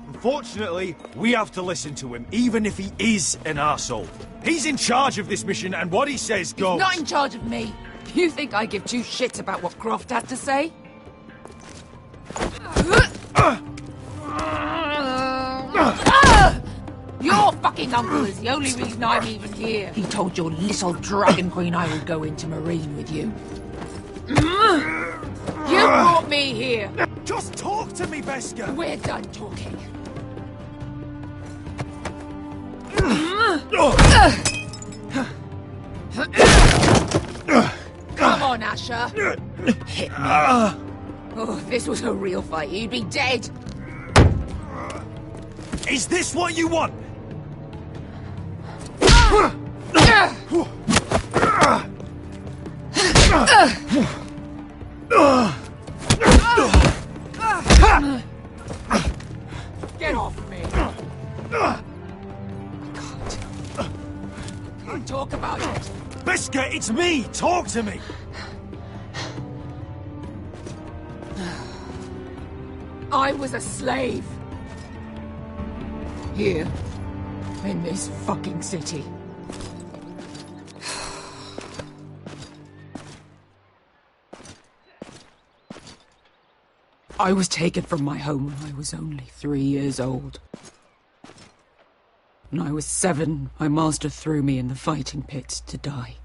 [SPEAKER 19] Unfortunately, we have to listen to him, even if he is an arsehole. He's in charge of this mission, and what he says goes.
[SPEAKER 14] He's not in charge of me. You think I give two shits about what Croft had to say? Your fucking uncle is the only reason I'm even here. He told your little dragon queen I would go into Marine with you. You brought me here.
[SPEAKER 19] Just talk to me, Beskar.
[SPEAKER 14] We're done talking. Come on, Asher. Hit me. Oh, if this was a real fight, you'd be dead.
[SPEAKER 19] Is this what you want?
[SPEAKER 14] Get off me. Can't talk about it.
[SPEAKER 19] Beskar, it's me! Talk to me!
[SPEAKER 14] I was a slave. Here. In this fucking city. I was taken from my home when I was only 3 years old. When I was 7, my master threw me in the fighting pit to die.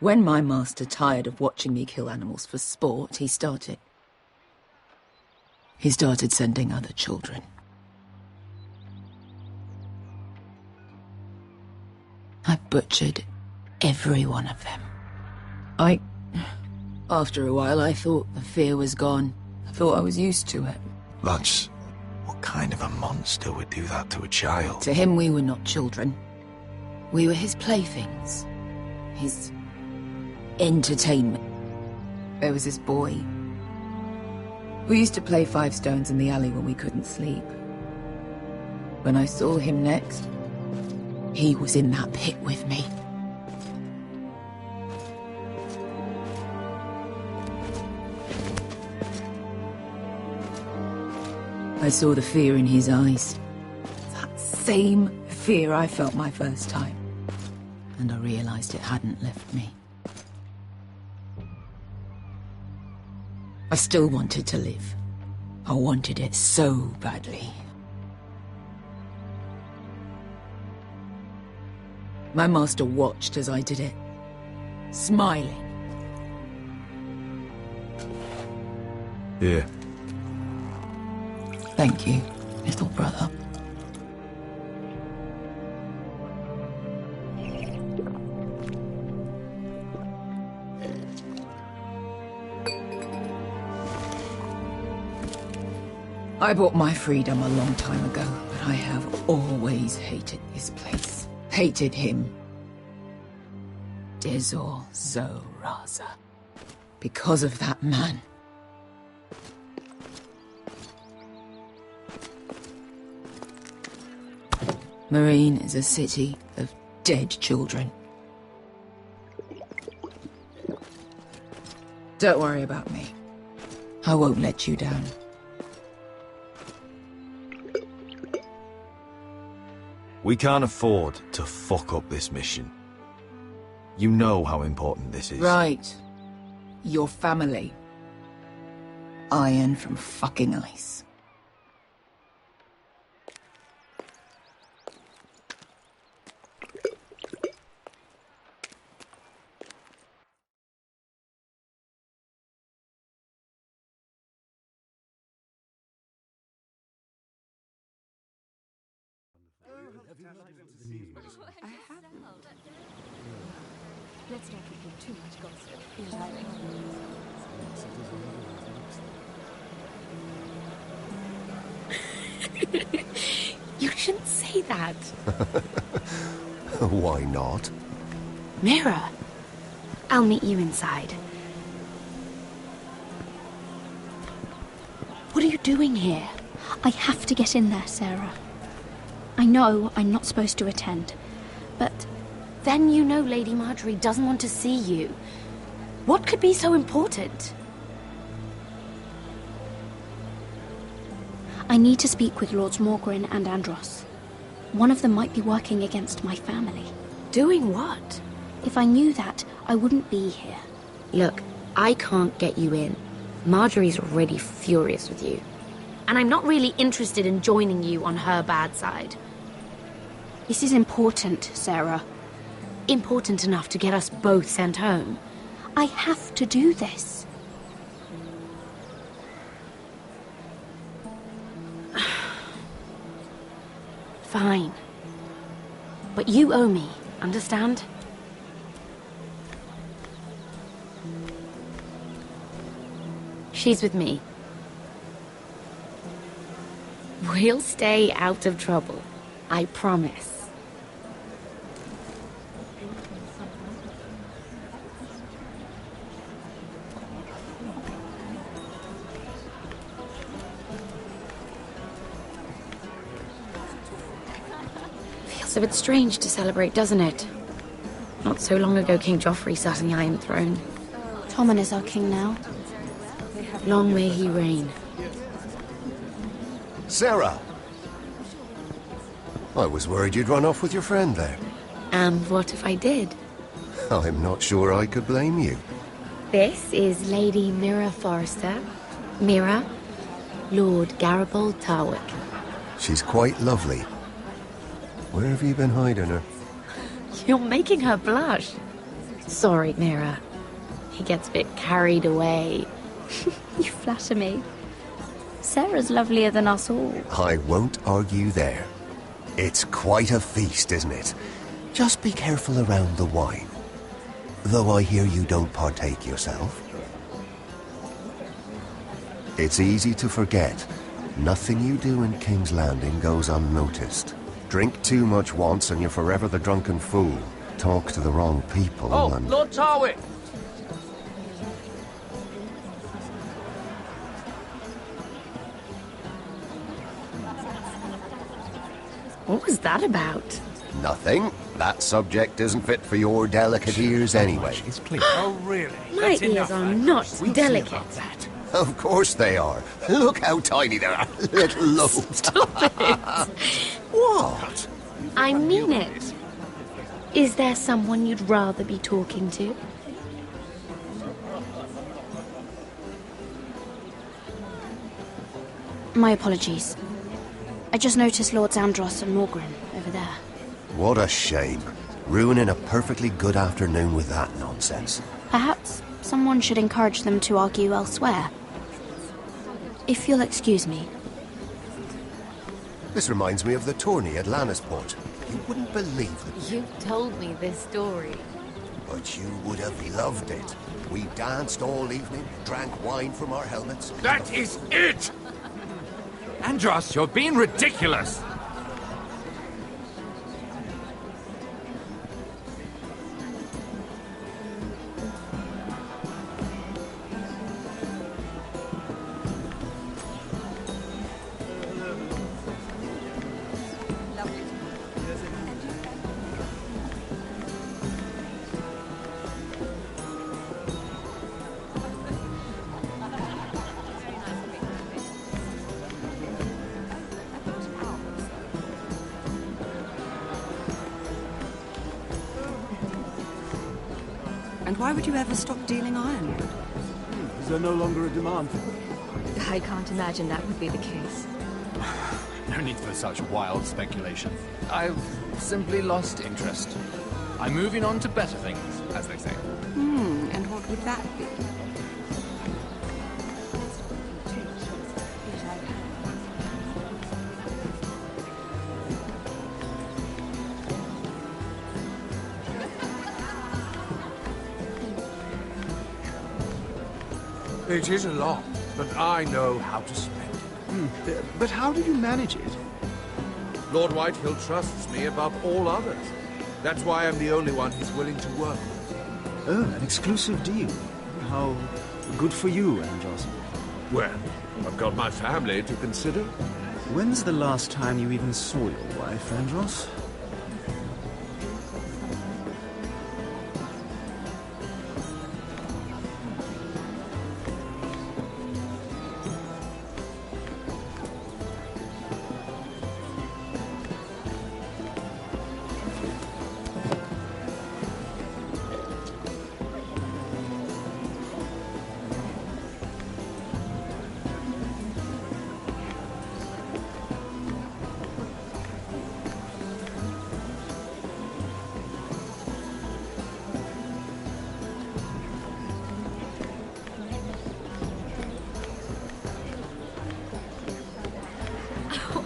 [SPEAKER 14] When my master tired of watching me kill animals for sport, he started sending other children. I butchered every one of them. After a while, I thought the fear was gone. I thought I was used to it.
[SPEAKER 1] Lads, what kind of a monster would do that to a child?
[SPEAKER 14] To him, we were not children. We were his playthings. His entertainment. There was this boy. We used to play 5 stones in the alley when we couldn't sleep. When I saw him next, he was in that pit with me. I saw the fear in his eyes. That same fear I felt my first time. And I realized it hadn't left me. I still wanted to live. I wanted it so badly. My master watched as I did it, smiling.
[SPEAKER 1] Here.
[SPEAKER 14] Thank you, little brother. I bought my freedom a long time ago, but I have always hated this place. Hated him. Dezor Zoraza. Because of that man. Marine is a city of dead children. Don't worry about me. I won't let you down.
[SPEAKER 1] We can't afford to fuck up this mission. You know how important this is.
[SPEAKER 14] Right. Your family. Iron from fucking ice.
[SPEAKER 18] Let's not give him too much gossip.
[SPEAKER 7] You shouldn't say that.
[SPEAKER 22] Why not?
[SPEAKER 7] Mira, I'll meet you inside. What are you doing here?
[SPEAKER 18] I have to get in there, Sarah. I know I'm not supposed to attend, but...
[SPEAKER 7] Then you know Lady Marjorie doesn't want to see you. What could be so important?
[SPEAKER 18] I need to speak with Lords Morgren and Andros. One of them might be working against my family.
[SPEAKER 7] Doing what?
[SPEAKER 18] If I knew that, I wouldn't be here.
[SPEAKER 7] Look, I can't get you in. Marjorie's already furious with you. And I'm not really interested in joining you on her bad side.
[SPEAKER 18] This is important, Sarah.
[SPEAKER 7] Important enough to get us both sent home.
[SPEAKER 18] I have to do this.
[SPEAKER 7] Fine. But you owe me, understand? She's with me. We'll stay out of trouble. I promise. Feels a bit strange to celebrate, doesn't it? Not so long ago King Joffrey sat on the Iron Throne.
[SPEAKER 18] Tommen is our king now.
[SPEAKER 7] Long may he reign.
[SPEAKER 22] Sarah! I was worried you'd run off with your friend there.
[SPEAKER 7] And what if I did?
[SPEAKER 22] I'm not sure I could blame you.
[SPEAKER 7] This is Lady Mira Forrester. Mira, Lord Garibald Tarwick.
[SPEAKER 22] She's quite lovely. Where have you been hiding her?
[SPEAKER 7] You're making her blush. Sorry, Mira. He gets a bit carried away.
[SPEAKER 18] You flatter me. Sarah's lovelier than us all.
[SPEAKER 22] I won't argue there. It's quite a feast, isn't it? Just be careful around the wine. Though I hear you don't partake yourself. It's easy to forget. Nothing you do in King's Landing goes unnoticed. Drink too much once and you're forever the drunken fool. Talk to the wrong people and...
[SPEAKER 20] Lord Tarwick!
[SPEAKER 7] What was that about?
[SPEAKER 22] Nothing. That subject isn't fit for your delicate ears anyway.
[SPEAKER 19] It's clear. Oh, really?
[SPEAKER 7] My ears are not delicate.
[SPEAKER 22] Of course they are. Look how tiny they are. Little lobes.
[SPEAKER 7] Stop it!
[SPEAKER 22] What?
[SPEAKER 7] I mean it. Is there someone you'd rather be talking to?
[SPEAKER 18] My apologies. I just noticed Lords Andros and Morgren over there.
[SPEAKER 22] What a shame. Ruining a perfectly good afternoon with that nonsense.
[SPEAKER 18] Perhaps someone should encourage them to argue elsewhere. If you'll excuse me.
[SPEAKER 22] This reminds me of the tourney at Lannisport. You wouldn't believe it.
[SPEAKER 7] You told me this story.
[SPEAKER 22] But you would have loved it. We danced all evening, drank wine from our helmets.
[SPEAKER 20] That is it! Andros, you're being ridiculous!
[SPEAKER 12] And why would you ever stop dealing ironwood?
[SPEAKER 4] Is there no longer a demand for it?
[SPEAKER 8] I can't imagine that would be the case.
[SPEAKER 15] No need for such wild speculation. I've simply lost interest. I'm moving on to better things, as they say.
[SPEAKER 12] And what would that be?
[SPEAKER 3] It is a lot, but I know how to spend it.
[SPEAKER 4] But how did you manage it?
[SPEAKER 3] Lord Whitehill trusts me above all others. That's why I'm the only one he's willing to work with.
[SPEAKER 4] Oh, an exclusive deal. How good for you, Andros.
[SPEAKER 3] Well, I've got my family to consider.
[SPEAKER 4] When's the last time you even saw your wife, Andros?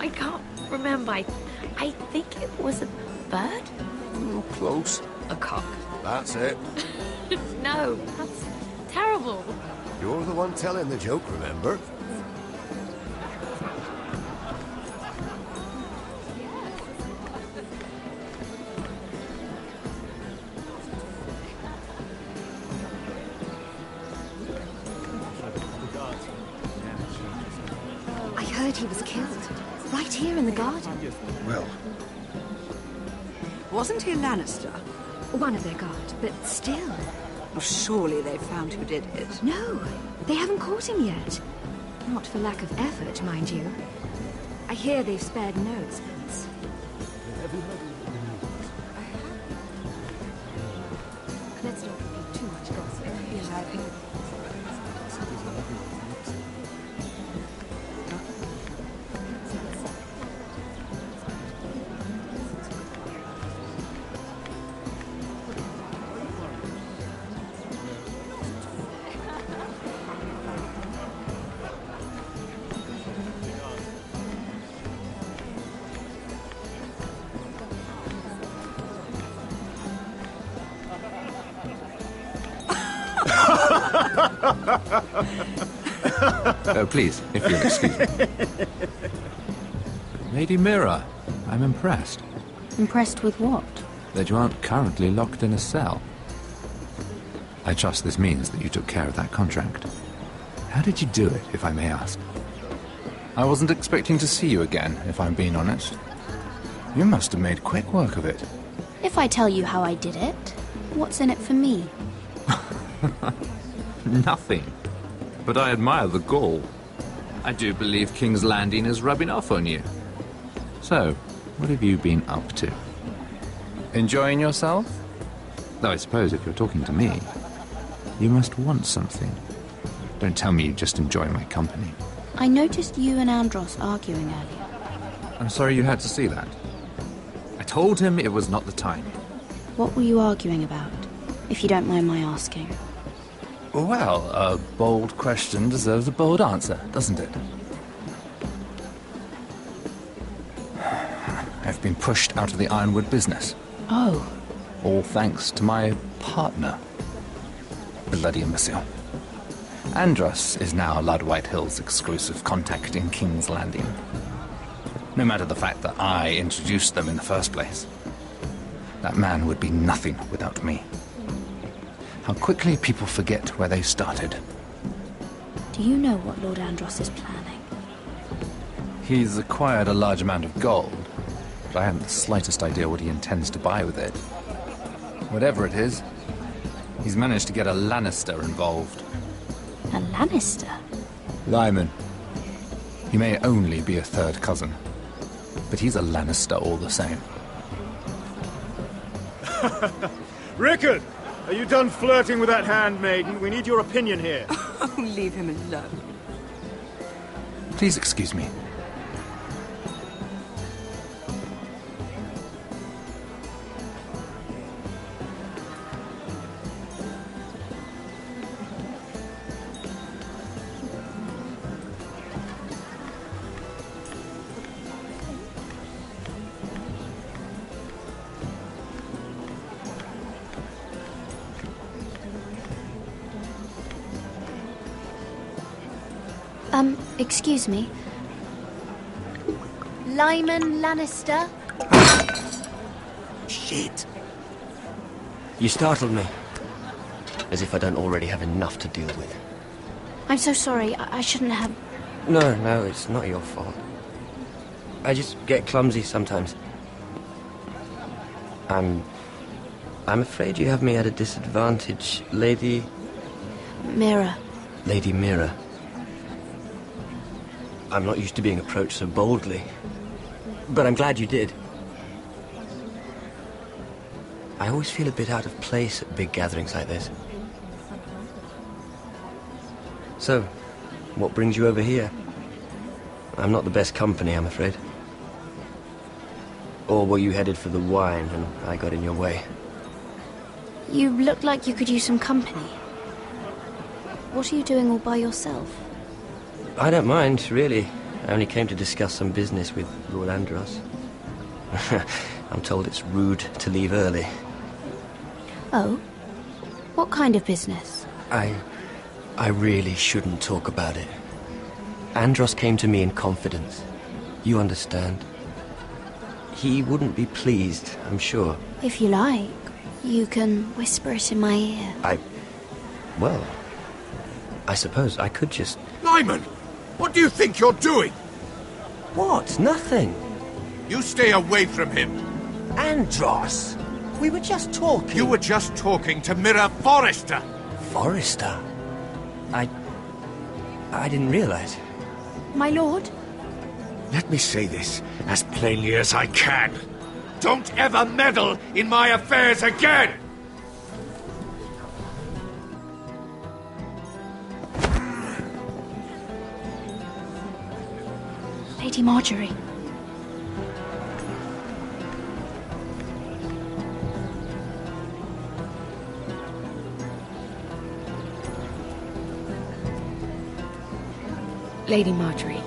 [SPEAKER 7] I can't remember. I think it was a bird?
[SPEAKER 3] Close.
[SPEAKER 7] A cock.
[SPEAKER 3] That's it.
[SPEAKER 7] No, that's terrible.
[SPEAKER 22] You're the one telling the joke, remember?
[SPEAKER 8] I heard he was killed. Right here in the garden.
[SPEAKER 4] Well...
[SPEAKER 12] Wasn't he a Lannister?
[SPEAKER 8] One of their guard, but still.
[SPEAKER 12] Well, surely they found who did it.
[SPEAKER 8] No, they haven't caught him yet. Not for lack of effort, mind you. I hear they've spared no expense. Let's not repeat too much gossip. Yes, I think...
[SPEAKER 16] Please, if you'll excuse me. Lady Mira, I'm impressed.
[SPEAKER 18] Impressed with what?
[SPEAKER 16] That you aren't currently locked in a cell. I trust this means that you took care of that contract. How did you do it, if I may ask? I wasn't expecting to see you again, if I'm being honest. You must have made quick work of it.
[SPEAKER 18] If I tell you how I did it, what's in it for me?
[SPEAKER 16] Nothing. But I admire the gall. I do believe King's Landing is rubbing off on you. So, what have you been up to? Enjoying yourself? Though I suppose if you're talking to me, you must want something. Don't tell me you just enjoy my company.
[SPEAKER 18] I noticed you and Andros arguing earlier.
[SPEAKER 16] I'm sorry you had to see that. I told him it was not the time.
[SPEAKER 18] What were you arguing about, if you don't mind my asking?
[SPEAKER 16] Well, a bold question deserves a bold answer, doesn't it? I've been pushed out of the ironwood business.
[SPEAKER 18] Oh.
[SPEAKER 16] All thanks to my partner. Bloody imbecile. Andros is now Lord Whitehill's exclusive contact in King's Landing. No matter the fact that I introduced them in the first place. That man would be nothing without me. How quickly people forget where they started.
[SPEAKER 18] Do you know what Lord Andros is planning?
[SPEAKER 16] He's acquired a large amount of gold, but I haven't the slightest idea what he intends to buy with it. Whatever it is, he's managed to get a Lannister involved.
[SPEAKER 18] A Lannister?
[SPEAKER 16] Lyman. He may only be a third cousin, but he's a Lannister all the same.
[SPEAKER 4] Rickard!
[SPEAKER 11] Are you done flirting with that handmaiden? We need your opinion here.
[SPEAKER 12] Oh, leave him alone.
[SPEAKER 16] Please excuse me.
[SPEAKER 18] Excuse me. Lyman Lannister?
[SPEAKER 2] Shit. You startled me. As if I don't already have enough to deal with.
[SPEAKER 18] I'm so sorry. I shouldn't have...
[SPEAKER 2] No, it's not your fault. I just get clumsy sometimes. I'm afraid you have me at a disadvantage, Lady...
[SPEAKER 18] Mira.
[SPEAKER 2] Lady Mira. I'm not used to being approached so boldly. But I'm glad you did. I always feel a bit out of place at big gatherings like this. So, what brings you over here? I'm not the best company, I'm afraid. Or were you headed for the wine and I got in your way?
[SPEAKER 18] You look like you could use some company. What are you doing all by yourself?
[SPEAKER 2] I don't mind, really. I only came to discuss some business with Lord Andros. I'm told it's rude to leave early.
[SPEAKER 18] Oh? What kind of business?
[SPEAKER 2] I really shouldn't talk about it. Andros came to me in confidence. You understand? He wouldn't be pleased, I'm sure.
[SPEAKER 18] If you like, you can whisper it in my ear.
[SPEAKER 2] Well, I suppose I could just...
[SPEAKER 10] Lyman! What do you think you're doing?
[SPEAKER 2] What? Nothing.
[SPEAKER 10] You stay away from him.
[SPEAKER 2] Andros! We were just talking.
[SPEAKER 10] You were just talking to Mira Forrester.
[SPEAKER 2] Forrester? I didn't realize.
[SPEAKER 18] My lord?
[SPEAKER 17] Let me say this as plainly as I can. Don't ever meddle in my affairs again!
[SPEAKER 18] Lady Marjorie.
[SPEAKER 8] Lady Marjorie.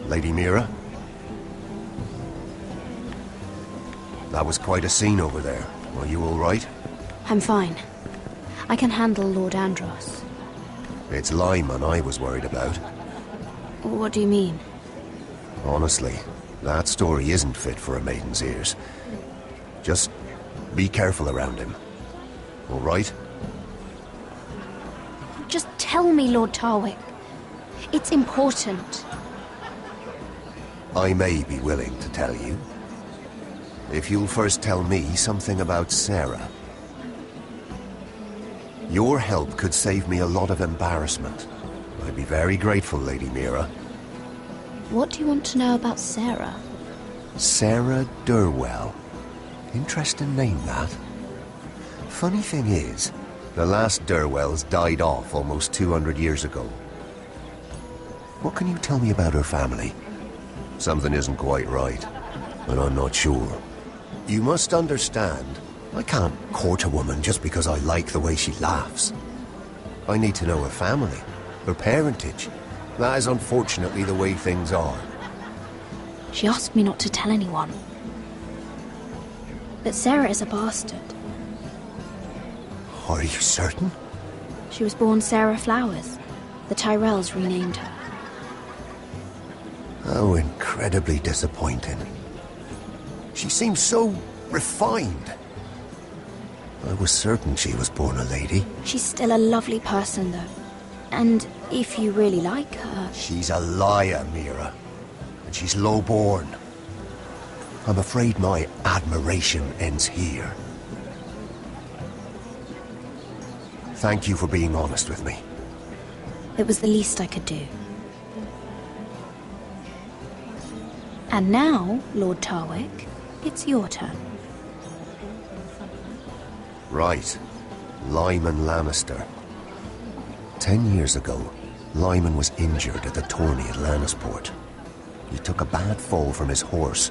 [SPEAKER 22] Lady Mira? That was quite a scene over there. Are you all right?
[SPEAKER 18] I'm fine. I can handle Lord Andros.
[SPEAKER 22] It's Lyman I was worried about.
[SPEAKER 18] What do you mean?
[SPEAKER 22] Honestly, that story isn't fit for a maiden's ears. Just be careful around him. All right?
[SPEAKER 18] Just tell me, Lord Tarwick. It's important.
[SPEAKER 22] I may be willing to tell you. If you'll first tell me something about Sarah. Your help could save me a lot of embarrassment. I'd be very grateful, Lady Mira.
[SPEAKER 18] What do you want to know about Sarah?
[SPEAKER 22] Sarah Durwell. Interesting name, that. Funny thing is, the last Durwells died off almost 200 years ago. What can you tell me about her family? Something isn't quite right, but I'm not sure. You must understand, I can't court a woman just because I like the way she laughs. I need to know her family, her parentage. That is unfortunately the way things are.
[SPEAKER 18] She asked me not to tell anyone. But Sarah is a bastard.
[SPEAKER 22] Are you certain?
[SPEAKER 18] She was born Sarah Flowers. The Tyrells renamed her.
[SPEAKER 22] How incredibly disappointing. She seems so refined. I was certain she was born a lady.
[SPEAKER 18] She's still a lovely person, though. And if you really like her...
[SPEAKER 22] She's a liar, Mira. And she's low-born. I'm afraid my admiration ends here. Thank you for being honest with me.
[SPEAKER 7] It was the least I could do. And now, Lord Tarwick, it's your turn.
[SPEAKER 22] Right. Lyman Lannister. 10 years ago, Lyman was injured at the tourney at Lannisport. He took a bad fall from his horse,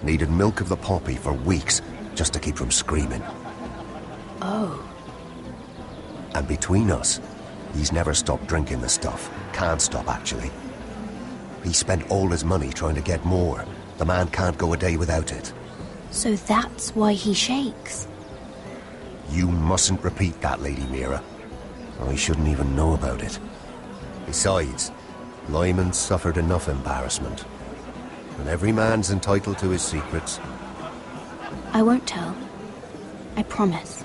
[SPEAKER 22] needed milk of the poppy for weeks just to keep from screaming.
[SPEAKER 7] Oh.
[SPEAKER 22] And between us, he's never stopped drinking the stuff. Can't stop, actually. He spent all his money trying to get more. The man can't go a day without it.
[SPEAKER 7] So that's why he shakes.
[SPEAKER 22] You mustn't repeat that, Lady Mira. I shouldn't even know about it. Besides, Lyman suffered enough embarrassment. And every man's entitled to his secrets.
[SPEAKER 7] I won't tell. I promise.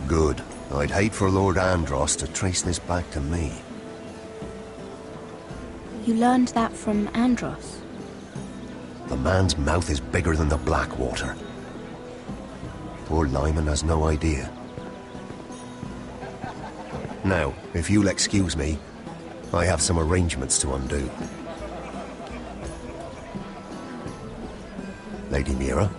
[SPEAKER 22] Good. I'd hate for Lord Andros to trace this back to me.
[SPEAKER 7] You learned that from Andros?
[SPEAKER 22] The man's mouth is bigger than the Blackwater. Poor Lyman has no idea. Now, if you'll excuse me, I have some arrangements to undo. Lady Mira?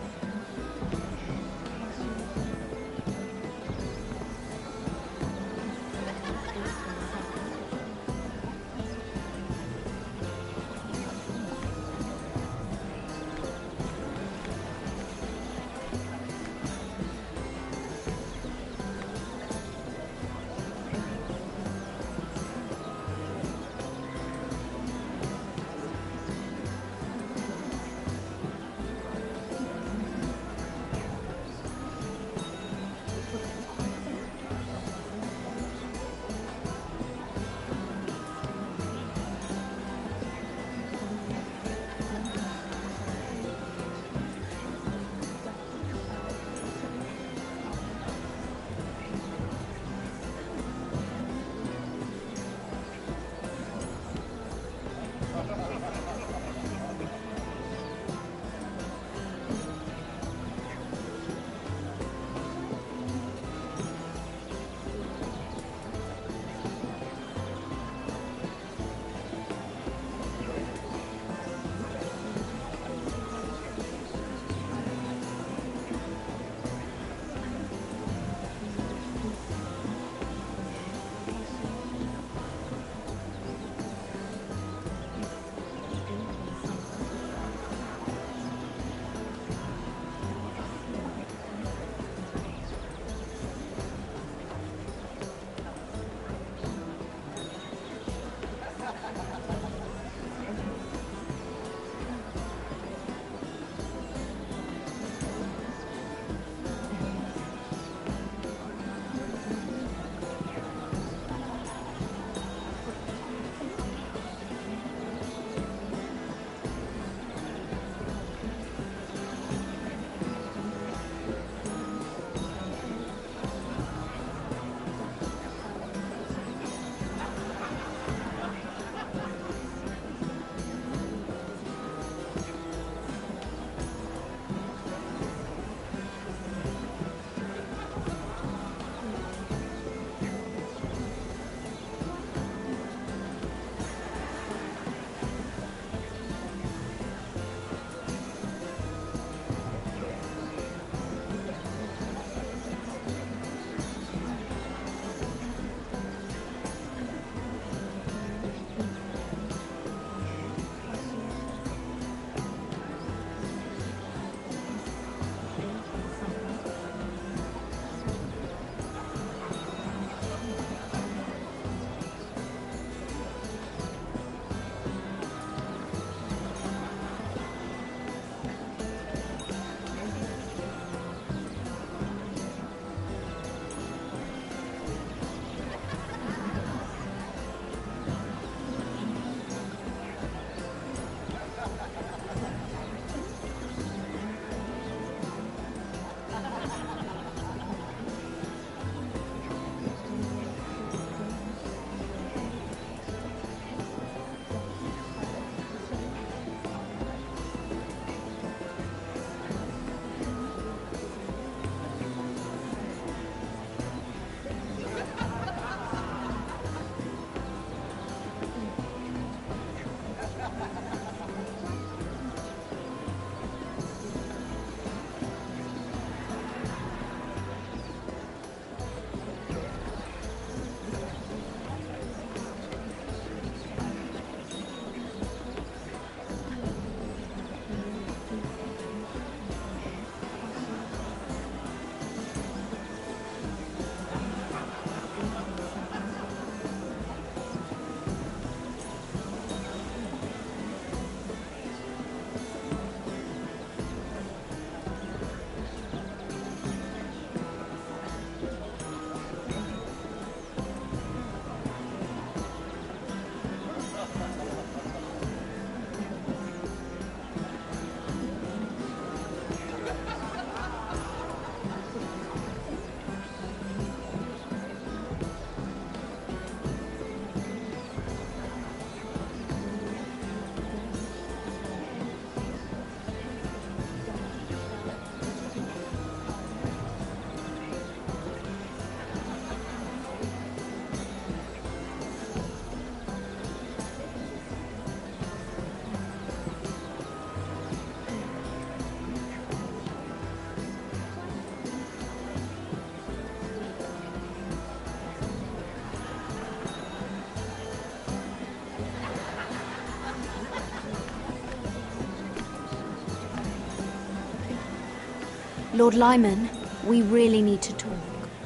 [SPEAKER 18] Lord Lyman, we really need to talk.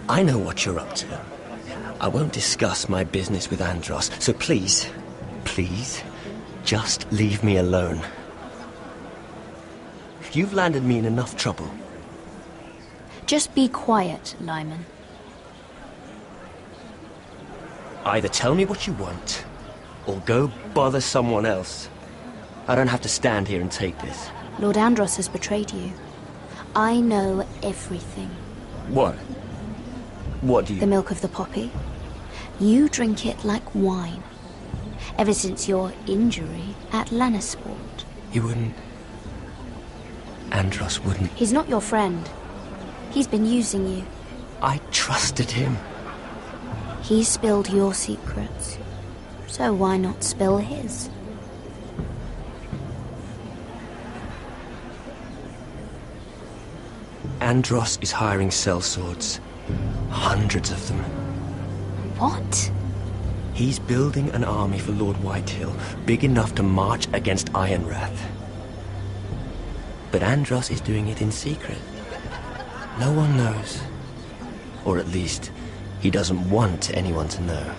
[SPEAKER 2] I know what you're up to. I won't discuss my business with Andros, so please, just leave me alone. You've landed me in enough trouble.
[SPEAKER 18] Just be quiet, Lyman.
[SPEAKER 2] Either tell me what you want, or go bother someone else. I don't have to stand here and take this.
[SPEAKER 18] Lord Andros has betrayed you. I know everything.
[SPEAKER 2] What? What do you...
[SPEAKER 18] The milk of the poppy. You drink it like wine. Ever since your injury at Lannisport.
[SPEAKER 2] He wouldn't... Andros wouldn't...
[SPEAKER 18] He's not your friend. He's been using you.
[SPEAKER 2] I trusted him.
[SPEAKER 18] He spilled your secrets. So why not spill his?
[SPEAKER 2] Andros is hiring sellswords. Hundreds of them.
[SPEAKER 18] What?
[SPEAKER 2] He's building an army for Lord Whitehill, big enough to march against Ironrath. But Andros is doing it in secret. No one knows. Or at least, he doesn't want anyone to know.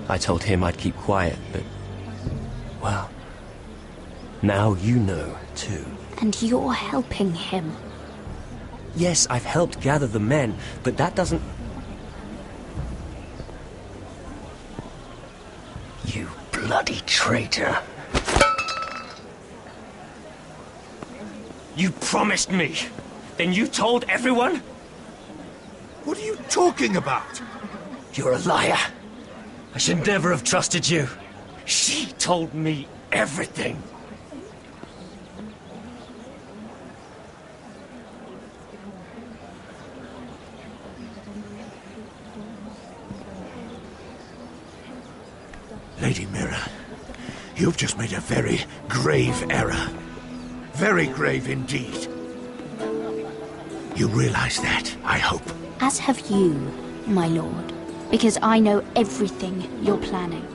[SPEAKER 2] I told him I'd keep quiet, but... well... now you know, too.
[SPEAKER 18] And you're helping him.
[SPEAKER 2] Yes, I've helped gather the men, but that doesn't... You bloody traitor. You promised me. Then you told everyone?
[SPEAKER 17] What are you talking about?
[SPEAKER 2] You're a liar. I should never have trusted you. She told me everything.
[SPEAKER 17] Lady Mira, you've just made a very grave error. Very grave indeed. You realize that, I hope.
[SPEAKER 18] As have you, my lord. Because I know everything you're planning.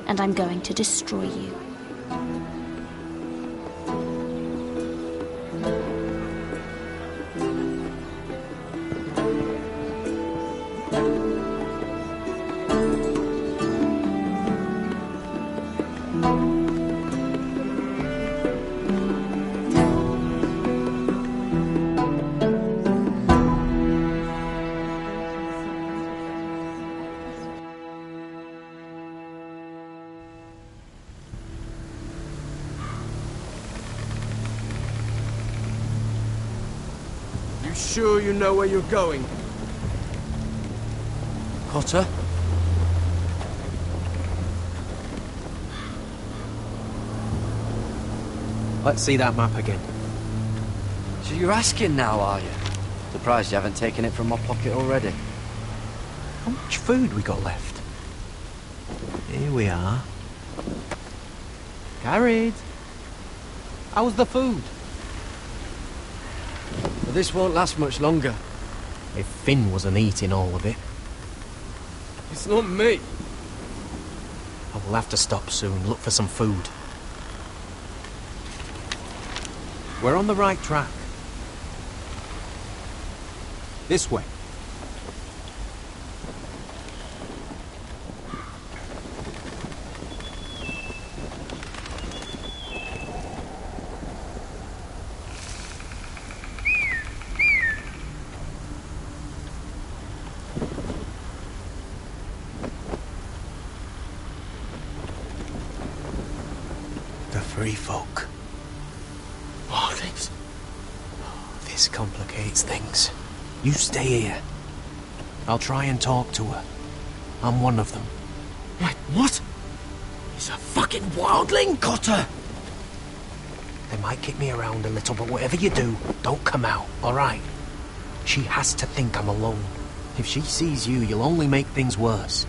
[SPEAKER 18] And I'm going to destroy you.
[SPEAKER 3] Sure you know where you're going?
[SPEAKER 2] Cotter?
[SPEAKER 6] Let's see that map again.
[SPEAKER 5] So you're asking now, are you? Surprised you haven't taken it from my pocket already.
[SPEAKER 6] How much food we got left? Here we are. Carried. How's the food?
[SPEAKER 5] But this won't last much longer.
[SPEAKER 6] If Finn wasn't eating all of it.
[SPEAKER 5] It's not me.
[SPEAKER 6] I will have to stop soon, look for some food. We're on the right track. This way. The free folk. Oh, this complicates things. You stay here. I'll try and talk to her. I'm one of them.
[SPEAKER 5] Wait, what? He's a fucking wildling, Cotter!
[SPEAKER 6] They might kick me around a little, but whatever you do, don't come out, alright? She has to think I'm alone. If she sees you, you'll only make things worse.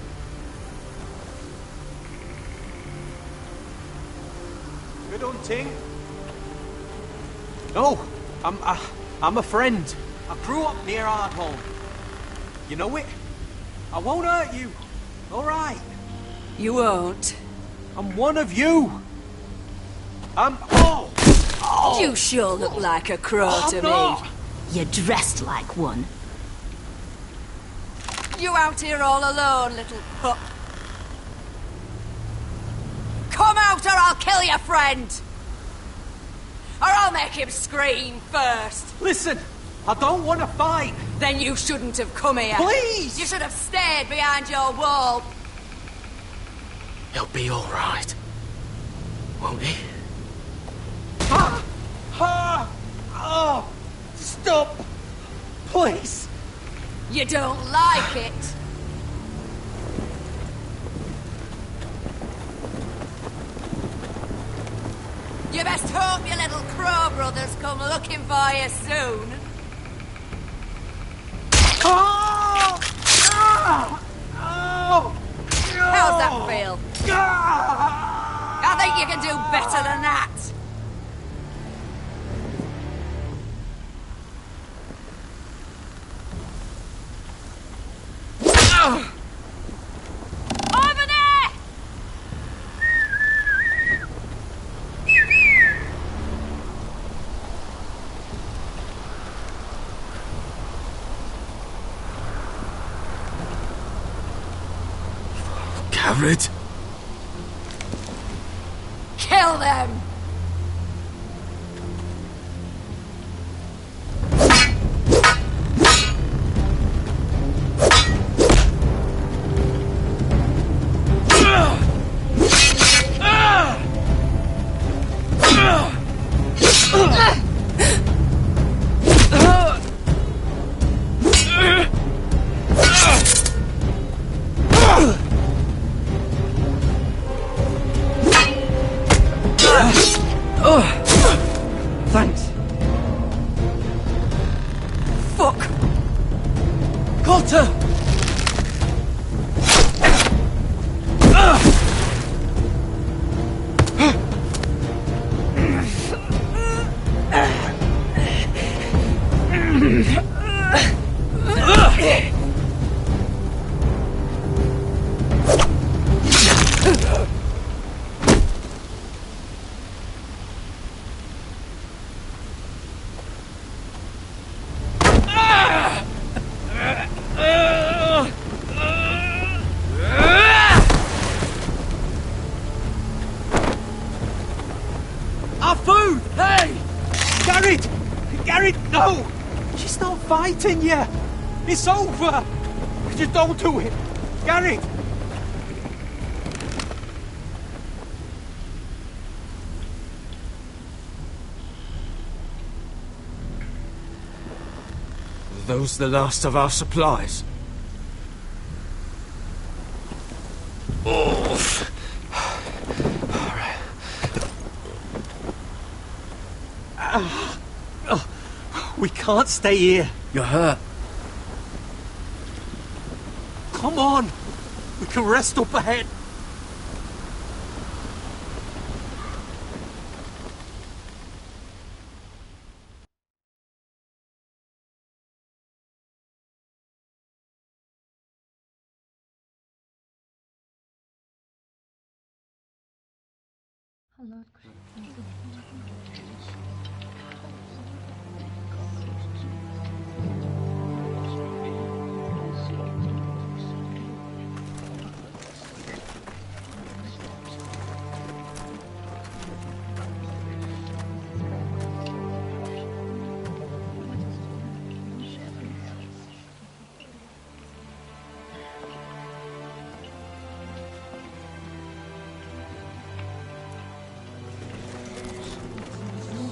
[SPEAKER 6] Good hunting. No, I'm a friend. I grew up near Ardholm. You know it? I won't hurt you. Alright.
[SPEAKER 12] You won't.
[SPEAKER 6] I'm one of you. Oh!
[SPEAKER 12] You sure look like a crow to
[SPEAKER 6] not.
[SPEAKER 12] me.
[SPEAKER 18] You're dressed like one.
[SPEAKER 12] You out here all alone, little pup? Come out or I'll kill your friend! Or I'll make him scream first!
[SPEAKER 9] Listen, I don't want to fight!
[SPEAKER 12] Then you shouldn't have come here.
[SPEAKER 9] Please!
[SPEAKER 12] You should have stayed behind your wall.
[SPEAKER 6] He'll be all right, won't he?
[SPEAKER 9] Oh! Stop! Please!
[SPEAKER 12] You don't like it. You best hope your little crow brothers come looking for you soon.
[SPEAKER 9] Oh! Oh!
[SPEAKER 12] How's that feel? I think you can do better than that. Over there!
[SPEAKER 6] Garrett?
[SPEAKER 12] Kill them!
[SPEAKER 9] Thanks. Fuck! Cotter! Our food! Hey! Garrett! Garrett, no! She's not fighting yet! It's over! Just don't do it! Garrett!
[SPEAKER 19] Are those the last of our supplies?
[SPEAKER 6] Oh.
[SPEAKER 9] We can't stay here.
[SPEAKER 6] You're hurt.
[SPEAKER 9] Come on! We can rest up ahead.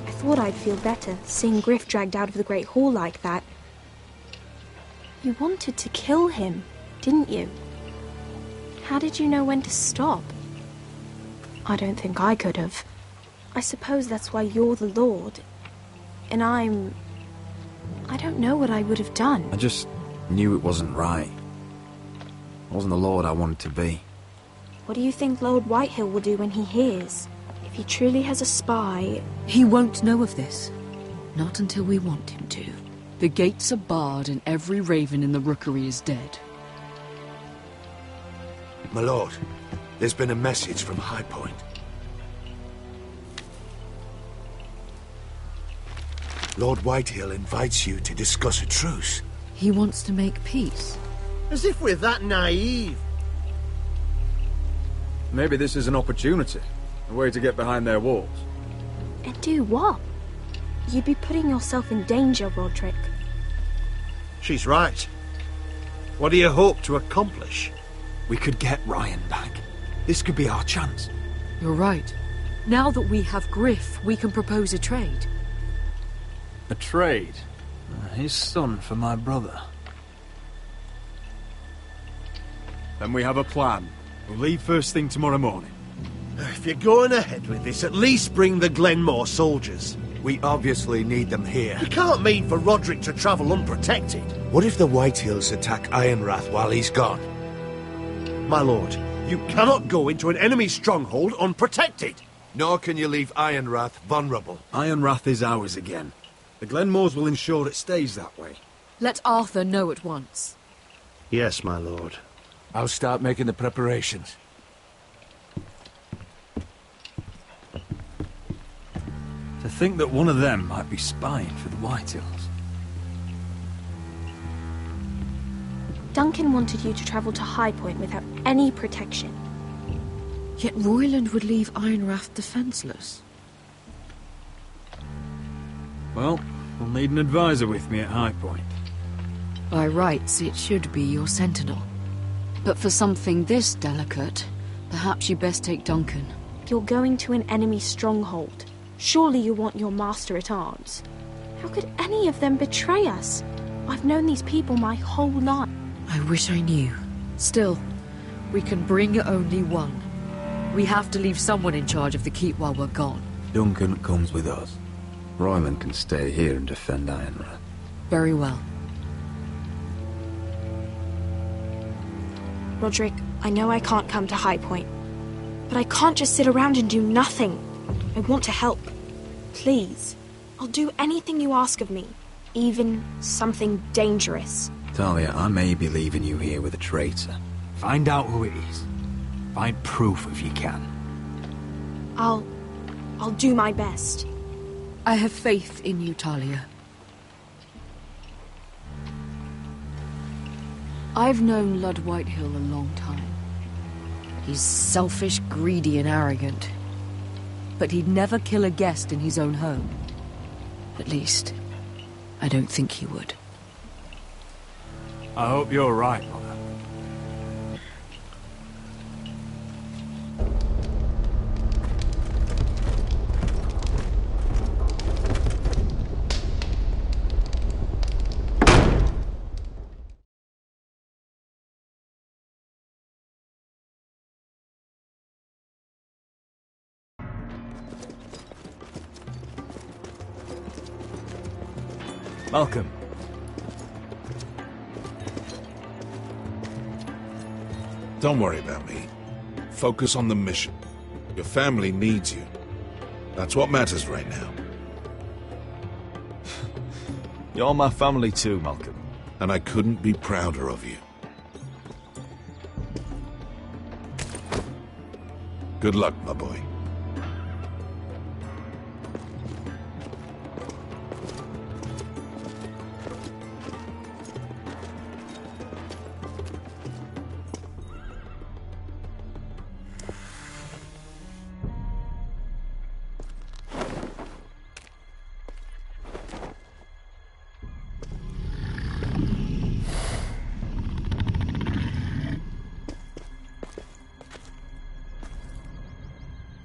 [SPEAKER 8] I thought I'd feel better, seeing Griff dragged out of the Great Hall like that. You wanted to kill him, didn't you? How did you know when to stop? I don't think I could have. I suppose that's why you're the Lord. And I don't know what I would have done.
[SPEAKER 21] I just knew it wasn't right. I wasn't the Lord I wanted to be.
[SPEAKER 8] What do you think Lord Whitehill will do when he hears? If he truly has a spy...
[SPEAKER 13] He won't know of this. Not until we want him to. The gates are barred and every raven in the rookery is dead.
[SPEAKER 17] My lord, there's been a message from High Point. Lord Whitehill invites you to discuss a truce.
[SPEAKER 13] He wants to make peace.
[SPEAKER 1] As if we're that naive.
[SPEAKER 11] Maybe this is an opportunity. A way to get behind their walls.
[SPEAKER 14] And do what? You'd be putting yourself in danger, Roderick.
[SPEAKER 1] She's right. What do you hope to accomplish?
[SPEAKER 9] We could get Ryan back. This could be our chance.
[SPEAKER 13] You're right. Now that we have Griff, we can propose a trade.
[SPEAKER 9] A trade? His son for my brother. Then we have a plan. We'll leave first thing tomorrow morning.
[SPEAKER 1] If you're going ahead with this, at least bring the Glenmore soldiers.
[SPEAKER 17] We obviously need them here.
[SPEAKER 1] You can't mean for Roderick to travel unprotected.
[SPEAKER 17] What if the Whitehills attack Ironrath while he's gone?
[SPEAKER 1] My lord, you cannot go into an enemy stronghold unprotected.
[SPEAKER 3] Nor can you leave Ironrath vulnerable.
[SPEAKER 9] Ironrath is ours again. The Glenmores will ensure it stays that way.
[SPEAKER 13] Let Arthur know at once.
[SPEAKER 1] Yes, my lord.
[SPEAKER 3] I'll start making the preparations.
[SPEAKER 9] To think that one of them might be spying for the Whitehills.
[SPEAKER 14] Duncan wanted you to travel to High Point without any protection.
[SPEAKER 13] Yet Royland would leave Ironrath defenseless.
[SPEAKER 9] Well, we'll need an advisor with me at High Point.
[SPEAKER 13] By rights, it should be your sentinel. But for something this delicate, perhaps you best take Duncan.
[SPEAKER 14] You're going to an enemy stronghold. Surely you want your master-at-arms. How could any of them betray us? I've known these people my whole life.
[SPEAKER 13] I wish I knew. Still, we can bring only one. We have to leave someone in charge of the keep while we're gone.
[SPEAKER 21] Duncan comes with us. Royland can stay here and defend Ironrath.
[SPEAKER 13] Very well.
[SPEAKER 14] Roderick, I know I can't come to High Point, but I can't just sit around and do nothing. I want to help. Please. I'll do anything you ask of me, even something dangerous.
[SPEAKER 21] Talia, I may be leaving you here with a traitor.
[SPEAKER 9] Find out who it is. Find proof if you can.
[SPEAKER 14] I'll do my best.
[SPEAKER 13] I have faith in you, Talia. I've known Lord Whitehill a long time. He's selfish, greedy, and arrogant. But he'd never kill a guest in his own home. At least, I don't think he would.
[SPEAKER 9] I hope you're right, Mother.
[SPEAKER 20] Malcolm.
[SPEAKER 10] Don't worry about me. Focus on the mission. Your family needs you. That's what matters right now.
[SPEAKER 20] You're my family too, Malcolm.
[SPEAKER 10] And I couldn't be prouder of you. Good luck, my boy.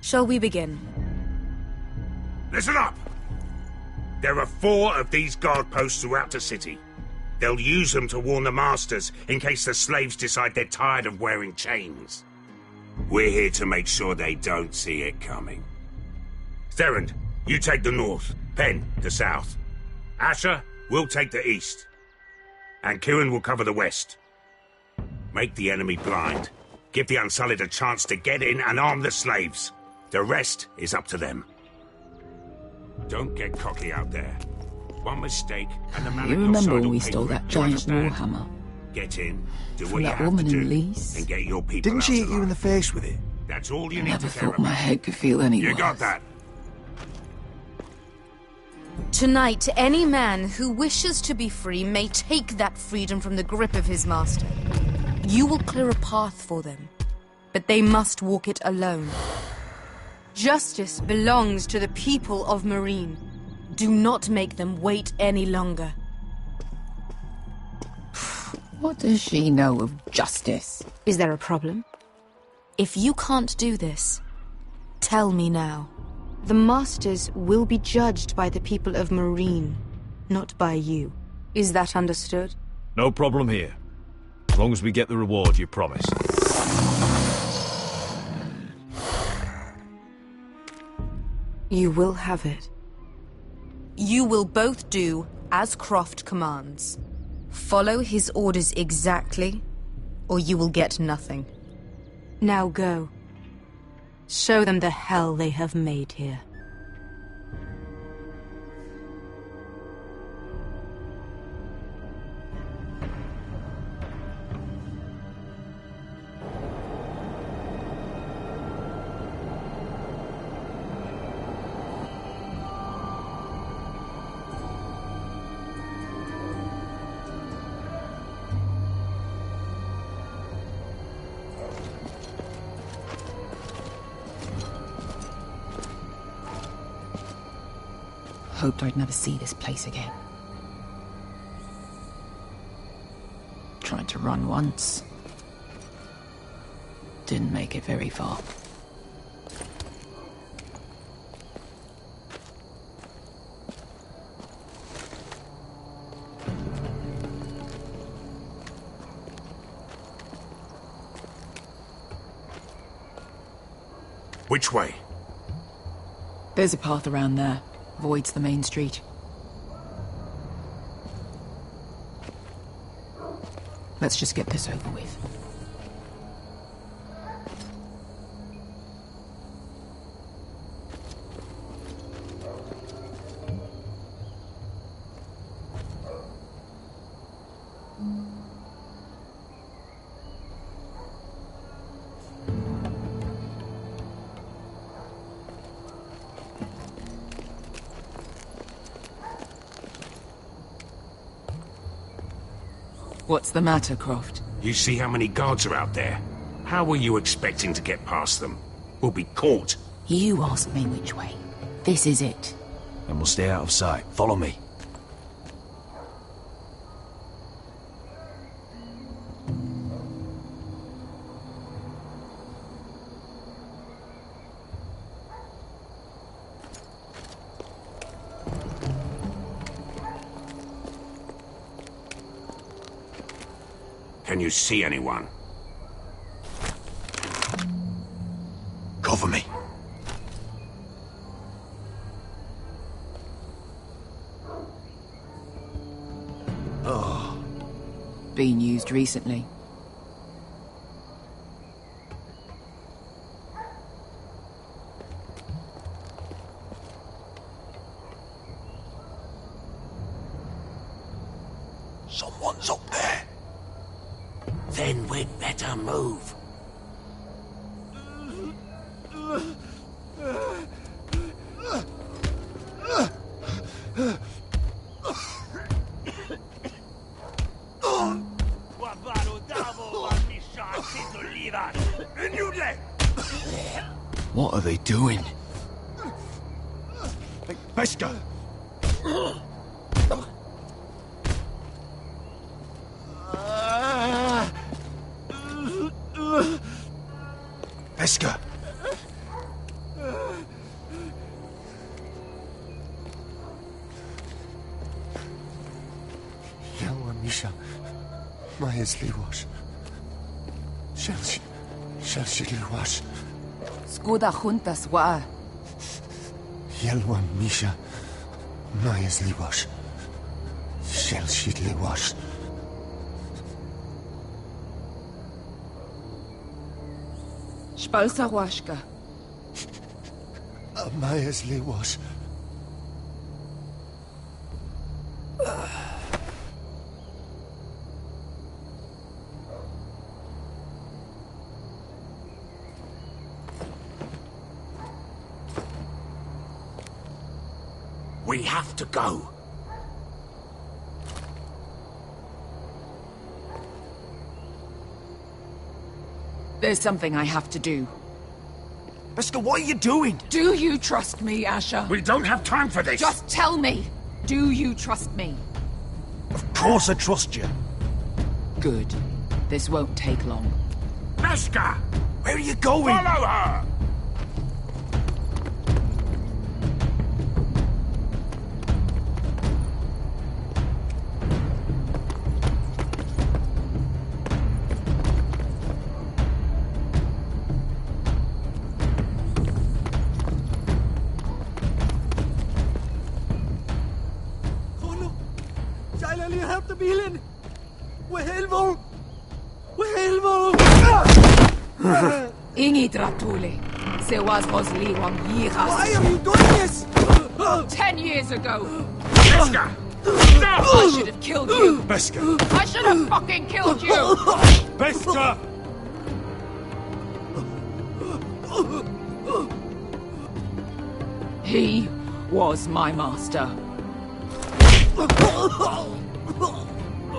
[SPEAKER 8] Shall we begin?
[SPEAKER 17] Listen up! There are 4 of these guard posts throughout the city. They'll use them to warn the masters in case the slaves decide they're tired of wearing chains. We're here to make sure they don't see it coming. Therend, you take the north. Penn, the south. Asher, we'll take the east. And Kieran will cover the west. Make the enemy blind. Give the Unsullied a chance to get in and arm the slaves. The rest is up to them. Don't get cocky out there. One mistake and the man
[SPEAKER 13] You
[SPEAKER 17] at your
[SPEAKER 13] remember
[SPEAKER 17] side
[SPEAKER 13] when
[SPEAKER 17] will
[SPEAKER 13] we
[SPEAKER 17] pay
[SPEAKER 13] stole
[SPEAKER 17] for it.
[SPEAKER 13] that
[SPEAKER 17] Do you
[SPEAKER 13] giant
[SPEAKER 17] understand?
[SPEAKER 13] warhammer?
[SPEAKER 17] Get in, do
[SPEAKER 13] From
[SPEAKER 17] what you
[SPEAKER 13] that
[SPEAKER 17] have
[SPEAKER 13] woman
[SPEAKER 17] to
[SPEAKER 13] in
[SPEAKER 17] do,
[SPEAKER 13] Leeds?
[SPEAKER 17] and get your people
[SPEAKER 21] Didn't
[SPEAKER 17] out
[SPEAKER 21] she hit you
[SPEAKER 17] alive.
[SPEAKER 21] in the face with it?
[SPEAKER 17] That's all you need
[SPEAKER 13] Never
[SPEAKER 17] to care
[SPEAKER 13] thought my
[SPEAKER 17] about.
[SPEAKER 13] head could feel any
[SPEAKER 17] You
[SPEAKER 13] worse.
[SPEAKER 17] got that?
[SPEAKER 4] Tonight, any man who wishes to be free may take that freedom from the grip of his master. You will clear a path for them, but they must walk it alone. Justice belongs to the people of Marine. Do not make them wait any longer.
[SPEAKER 13] What does she know of justice?
[SPEAKER 4] Is there a problem? If you can't do this, tell me now. The Masters will be judged by the people of Marine, not by you. Is that understood?
[SPEAKER 11] No problem here. As long as we get the reward you promised.
[SPEAKER 4] You will have it. You will both do as Croft commands. Follow his orders exactly, or you will get nothing. Now go. Show them the hell they have made here.
[SPEAKER 13] Hoped I'd never see this place again. Tried to run once. Didn't make it very far.
[SPEAKER 17] Which way?
[SPEAKER 13] There's a path around there. Avoids the main street. Let's just get this over with. What's the matter, Croft?
[SPEAKER 17] You see how many guards are out there? How were you expecting to get past them? We'll be caught.
[SPEAKER 13] You asked me which way. This is it.
[SPEAKER 11] Then we'll stay out of sight. Follow me.
[SPEAKER 17] Can you see anyone?
[SPEAKER 11] Cover me.
[SPEAKER 13] Oh. Been used recently.
[SPEAKER 17] Someone's up there. Then we'd better move.
[SPEAKER 11] What are they doing? Pesca! Pesca!
[SPEAKER 22] Yelwa Misha, Maesli wash. Shelshi wash.
[SPEAKER 13] Skuda juntas wa.
[SPEAKER 22] Yelwa Misha, Maesli wash. Shelshi wash.
[SPEAKER 13] Spalsa washka.
[SPEAKER 22] Maesli wash.
[SPEAKER 17] We We have to go.
[SPEAKER 12] There's something I have to do.
[SPEAKER 20] Beskha, what are you doing?
[SPEAKER 12] Do you trust me, Asher?
[SPEAKER 17] We don't have time for this.
[SPEAKER 12] Just tell me. Do you trust me?
[SPEAKER 20] Of course I trust you.
[SPEAKER 12] Good. This won't take long.
[SPEAKER 17] Beskha!
[SPEAKER 20] Where are you going?
[SPEAKER 17] Follow her!
[SPEAKER 12] Ingi Dratule. Se was Rosliwam Yiras.
[SPEAKER 9] Why are you doing this?
[SPEAKER 12] 10 years ago.
[SPEAKER 17] Beskha! Stop!
[SPEAKER 12] I should have killed you.
[SPEAKER 20] Beskha!
[SPEAKER 12] I should have fucking killed you.
[SPEAKER 20] Beskha!
[SPEAKER 12] He was my master.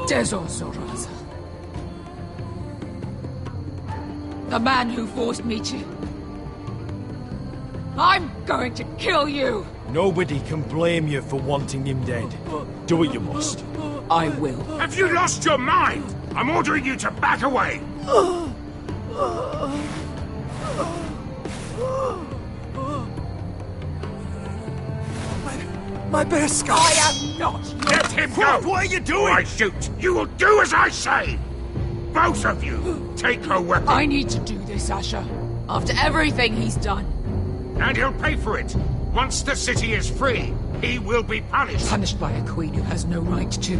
[SPEAKER 12] Dezor Zoraza. The man who forced me to... I'm going to kill you!
[SPEAKER 20] Nobody can blame you for wanting him dead. Do what you must.
[SPEAKER 12] I will.
[SPEAKER 17] Have you lost your mind? I'm ordering you to back away!
[SPEAKER 20] My Beskha!
[SPEAKER 12] I am not...
[SPEAKER 17] Let him go!
[SPEAKER 20] What are you doing?
[SPEAKER 17] Or I shoot! You will do as I say! Both of you! Take her weapon!
[SPEAKER 12] I need to do this, Asher. After everything he's done.
[SPEAKER 17] And he'll pay for it! Once the city is free, he will be punished!
[SPEAKER 12] Punished by a queen who has no right to.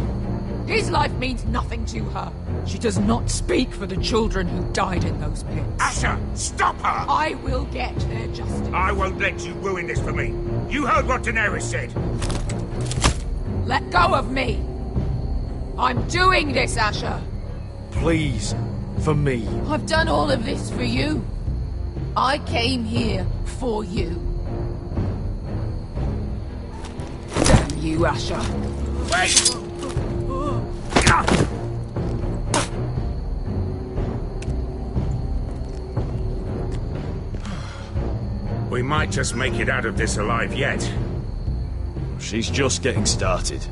[SPEAKER 12] His life means nothing to her. She does not speak for the children who died in those pits.
[SPEAKER 17] Asher, stop her!
[SPEAKER 12] I will get their justice.
[SPEAKER 17] I won't let you ruin this for me. You heard what Daenerys said.
[SPEAKER 12] Let go of me! I'm doing this, Asher!
[SPEAKER 20] Please, for me.
[SPEAKER 12] I've done all of this for you. I came here for you. Damn you, Asher.
[SPEAKER 17] Wait! We might just make it out of this alive yet.
[SPEAKER 20] She's just getting started.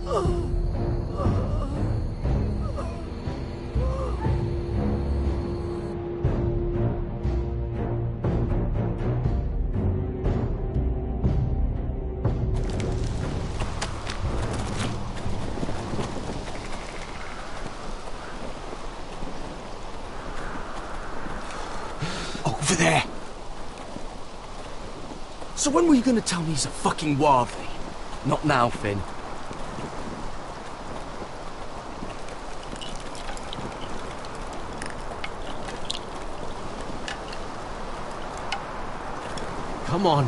[SPEAKER 20] Over there. So when were you gonna tell me he's a fucking Warthy?
[SPEAKER 5] Not now, Finn.
[SPEAKER 6] Come on.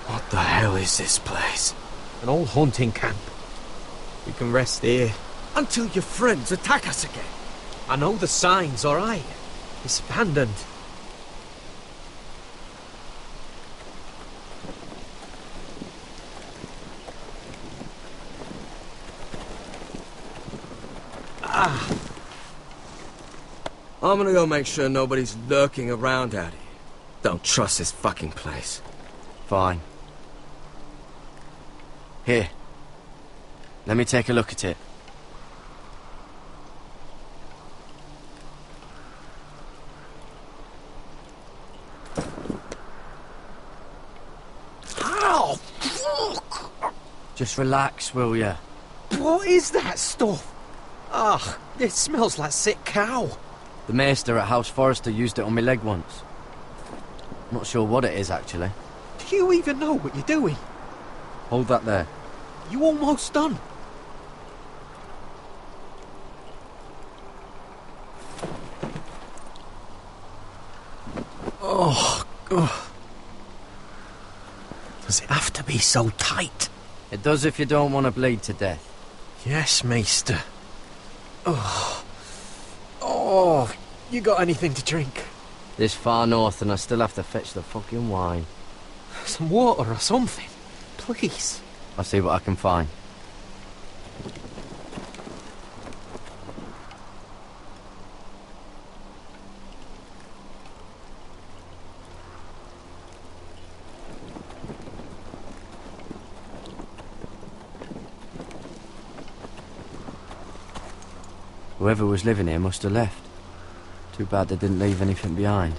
[SPEAKER 20] What the hell is this place?
[SPEAKER 6] An old hunting camp. We can rest here.
[SPEAKER 20] Until your friends attack us again.
[SPEAKER 6] I know the signs, alright? It's abandoned.
[SPEAKER 20] I'm gonna go make sure nobody's lurking around out here. Don't trust this fucking place.
[SPEAKER 5] Fine. Here. Let me take a look at it.
[SPEAKER 20] Ow! Fuck!
[SPEAKER 5] Just relax, will ya?
[SPEAKER 6] What is that stuff? Ugh, it smells like sick cow.
[SPEAKER 5] The maester at House Forrester used it on my leg once. Not sure what it is, actually.
[SPEAKER 6] Do you even know what you're doing?
[SPEAKER 5] Hold that there.
[SPEAKER 6] You almost done. Oh, God. Does it have to be so tight?
[SPEAKER 5] It does if you don't want to bleed to death.
[SPEAKER 6] Yes, Maester. Oh, you got anything to drink?
[SPEAKER 5] This far north and I still have to fetch the fucking wine.
[SPEAKER 6] Some water or something, please.
[SPEAKER 5] I'll see what I can find. Whoever was living here must have left. Too bad they didn't leave anything behind.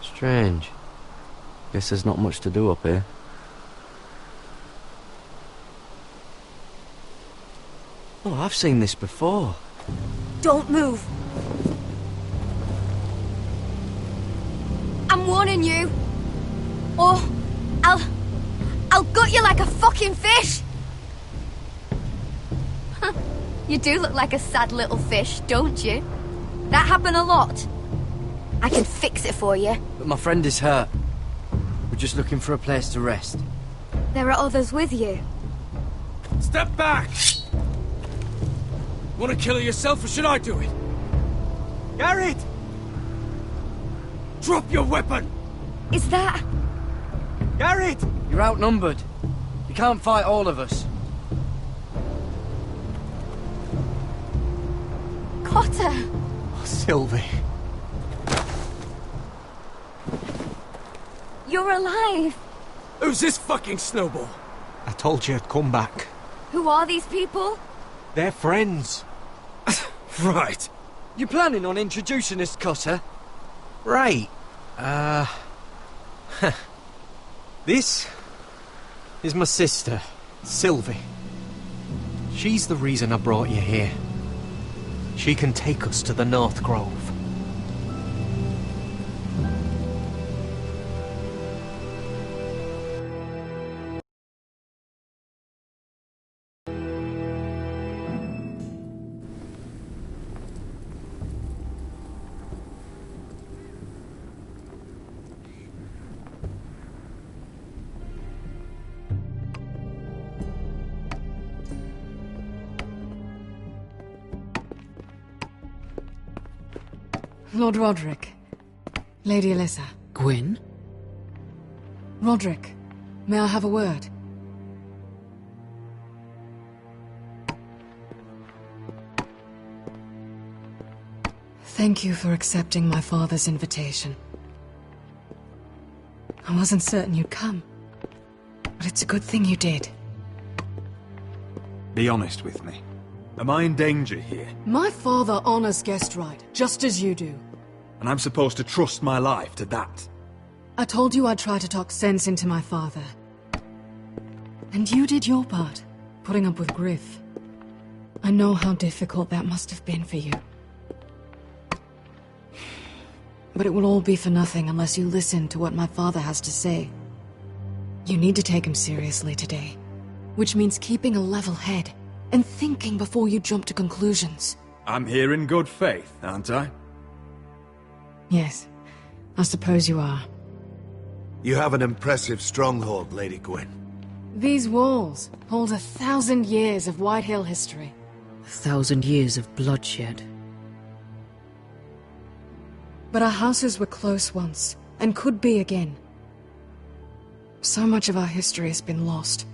[SPEAKER 5] Strange. Guess there's not much to do up here. Oh, I've seen this before.
[SPEAKER 4] Don't move. I'm warning you. Or I'll gut you like a fucking fish. You do look like a sad little fish, don't you? That happen a lot. I can fix it for you.
[SPEAKER 5] But my friend is hurt. We're just looking for a place to rest.
[SPEAKER 4] There are others with you.
[SPEAKER 9] Step back! Want to kill her yourself, or should I do it? Garrett! Drop your weapon!
[SPEAKER 4] Is that...
[SPEAKER 9] Garrett!
[SPEAKER 5] You're outnumbered. You can't fight all of us.
[SPEAKER 4] Cotter!
[SPEAKER 6] Oh, Sylvie.
[SPEAKER 4] You're alive!
[SPEAKER 9] Who's this fucking snowball?
[SPEAKER 6] I told you I'd come back.
[SPEAKER 4] Who are these people?
[SPEAKER 6] They're friends.
[SPEAKER 9] Right.
[SPEAKER 5] You planning on introducing us, Cotter?
[SPEAKER 6] Right. This is my sister, Sylvie. She's the reason I brought you here. She can take us to the North Grove.
[SPEAKER 12] Lord Roderick. Lady Alyssa.
[SPEAKER 13] Gwyn?
[SPEAKER 12] Roderick, may I have a word? Thank you for accepting my father's invitation. I wasn't certain you'd come, but it's a good thing you did.
[SPEAKER 19] Be honest with me. Am I in danger here?
[SPEAKER 12] My father honors guest right, just as you do.
[SPEAKER 19] And I'm supposed to trust my life to that?
[SPEAKER 12] I told you I'd try to talk sense into my father. And you did your part, putting up with Griff. I know how difficult that must have been for you. But it will all be for nothing unless you listen to what my father has to say. You need to take him seriously today, which means keeping a level head and thinking before you jump to conclusions.
[SPEAKER 19] I'm here in good faith, aren't I?
[SPEAKER 12] Yes, I suppose you are.
[SPEAKER 1] You have an impressive stronghold, Lady Gwyn.
[SPEAKER 12] These walls hold 1,000 years of Whitehill history.
[SPEAKER 13] 1,000 years of bloodshed.
[SPEAKER 12] But our houses were close once, and could be again. So much of our history has been lost.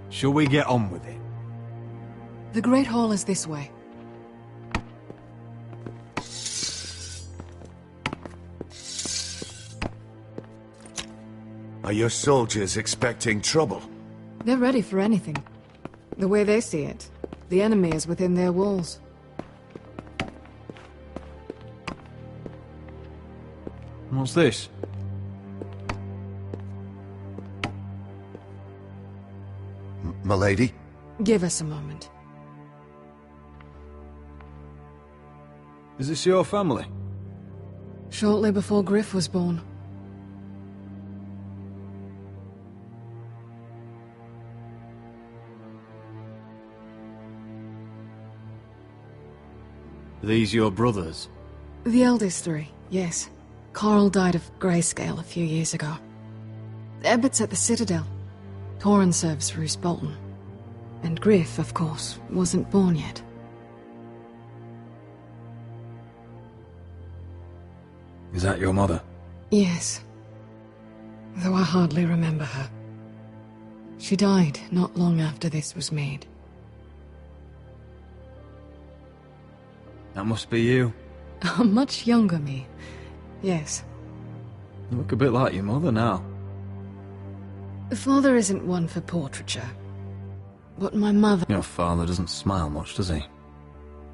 [SPEAKER 19] Shall we get on with it?
[SPEAKER 12] The Great Hall is this way.
[SPEAKER 1] Are your soldiers expecting trouble?
[SPEAKER 12] They're ready for anything. The way they see it, the enemy is within their walls.
[SPEAKER 19] What's this?
[SPEAKER 22] My lady?
[SPEAKER 12] Give us a moment.
[SPEAKER 9] Is this your family?
[SPEAKER 12] Shortly before Griff was born.
[SPEAKER 9] These your brothers?
[SPEAKER 12] The eldest three, yes. Carl died of grayscale a few years ago. Ebbert's at the Citadel. Torrin serves Roose Bolton. And Griff, of course, wasn't born yet.
[SPEAKER 21] Is that your mother?
[SPEAKER 12] Yes. Though I hardly remember her. She died not long after this was made.
[SPEAKER 21] That must be you.
[SPEAKER 12] A much younger me. Yes.
[SPEAKER 21] You look a bit like your mother now.
[SPEAKER 12] Father isn't one for portraiture. But my mother...
[SPEAKER 21] Your father doesn't smile much, does he?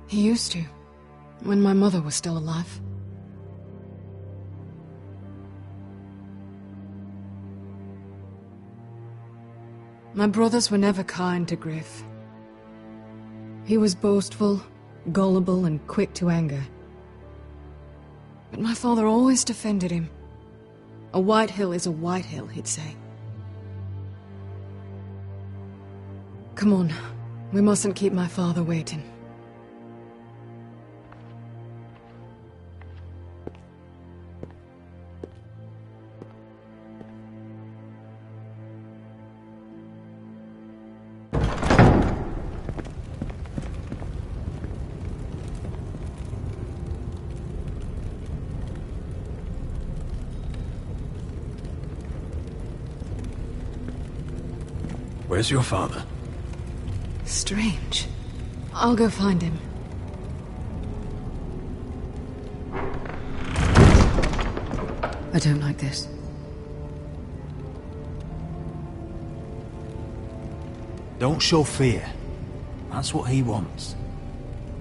[SPEAKER 12] He used to. When my mother was still alive. My brothers were never kind to Griff. He was boastful, gullible, and quick to anger. But my father always defended him. A Whitehill is a Whitehill, he'd say. Come on, we mustn't keep my father waiting.
[SPEAKER 21] Where's your father?
[SPEAKER 12] Strange. I'll go find him. I don't like this.
[SPEAKER 9] Don't show fear. That's what he wants.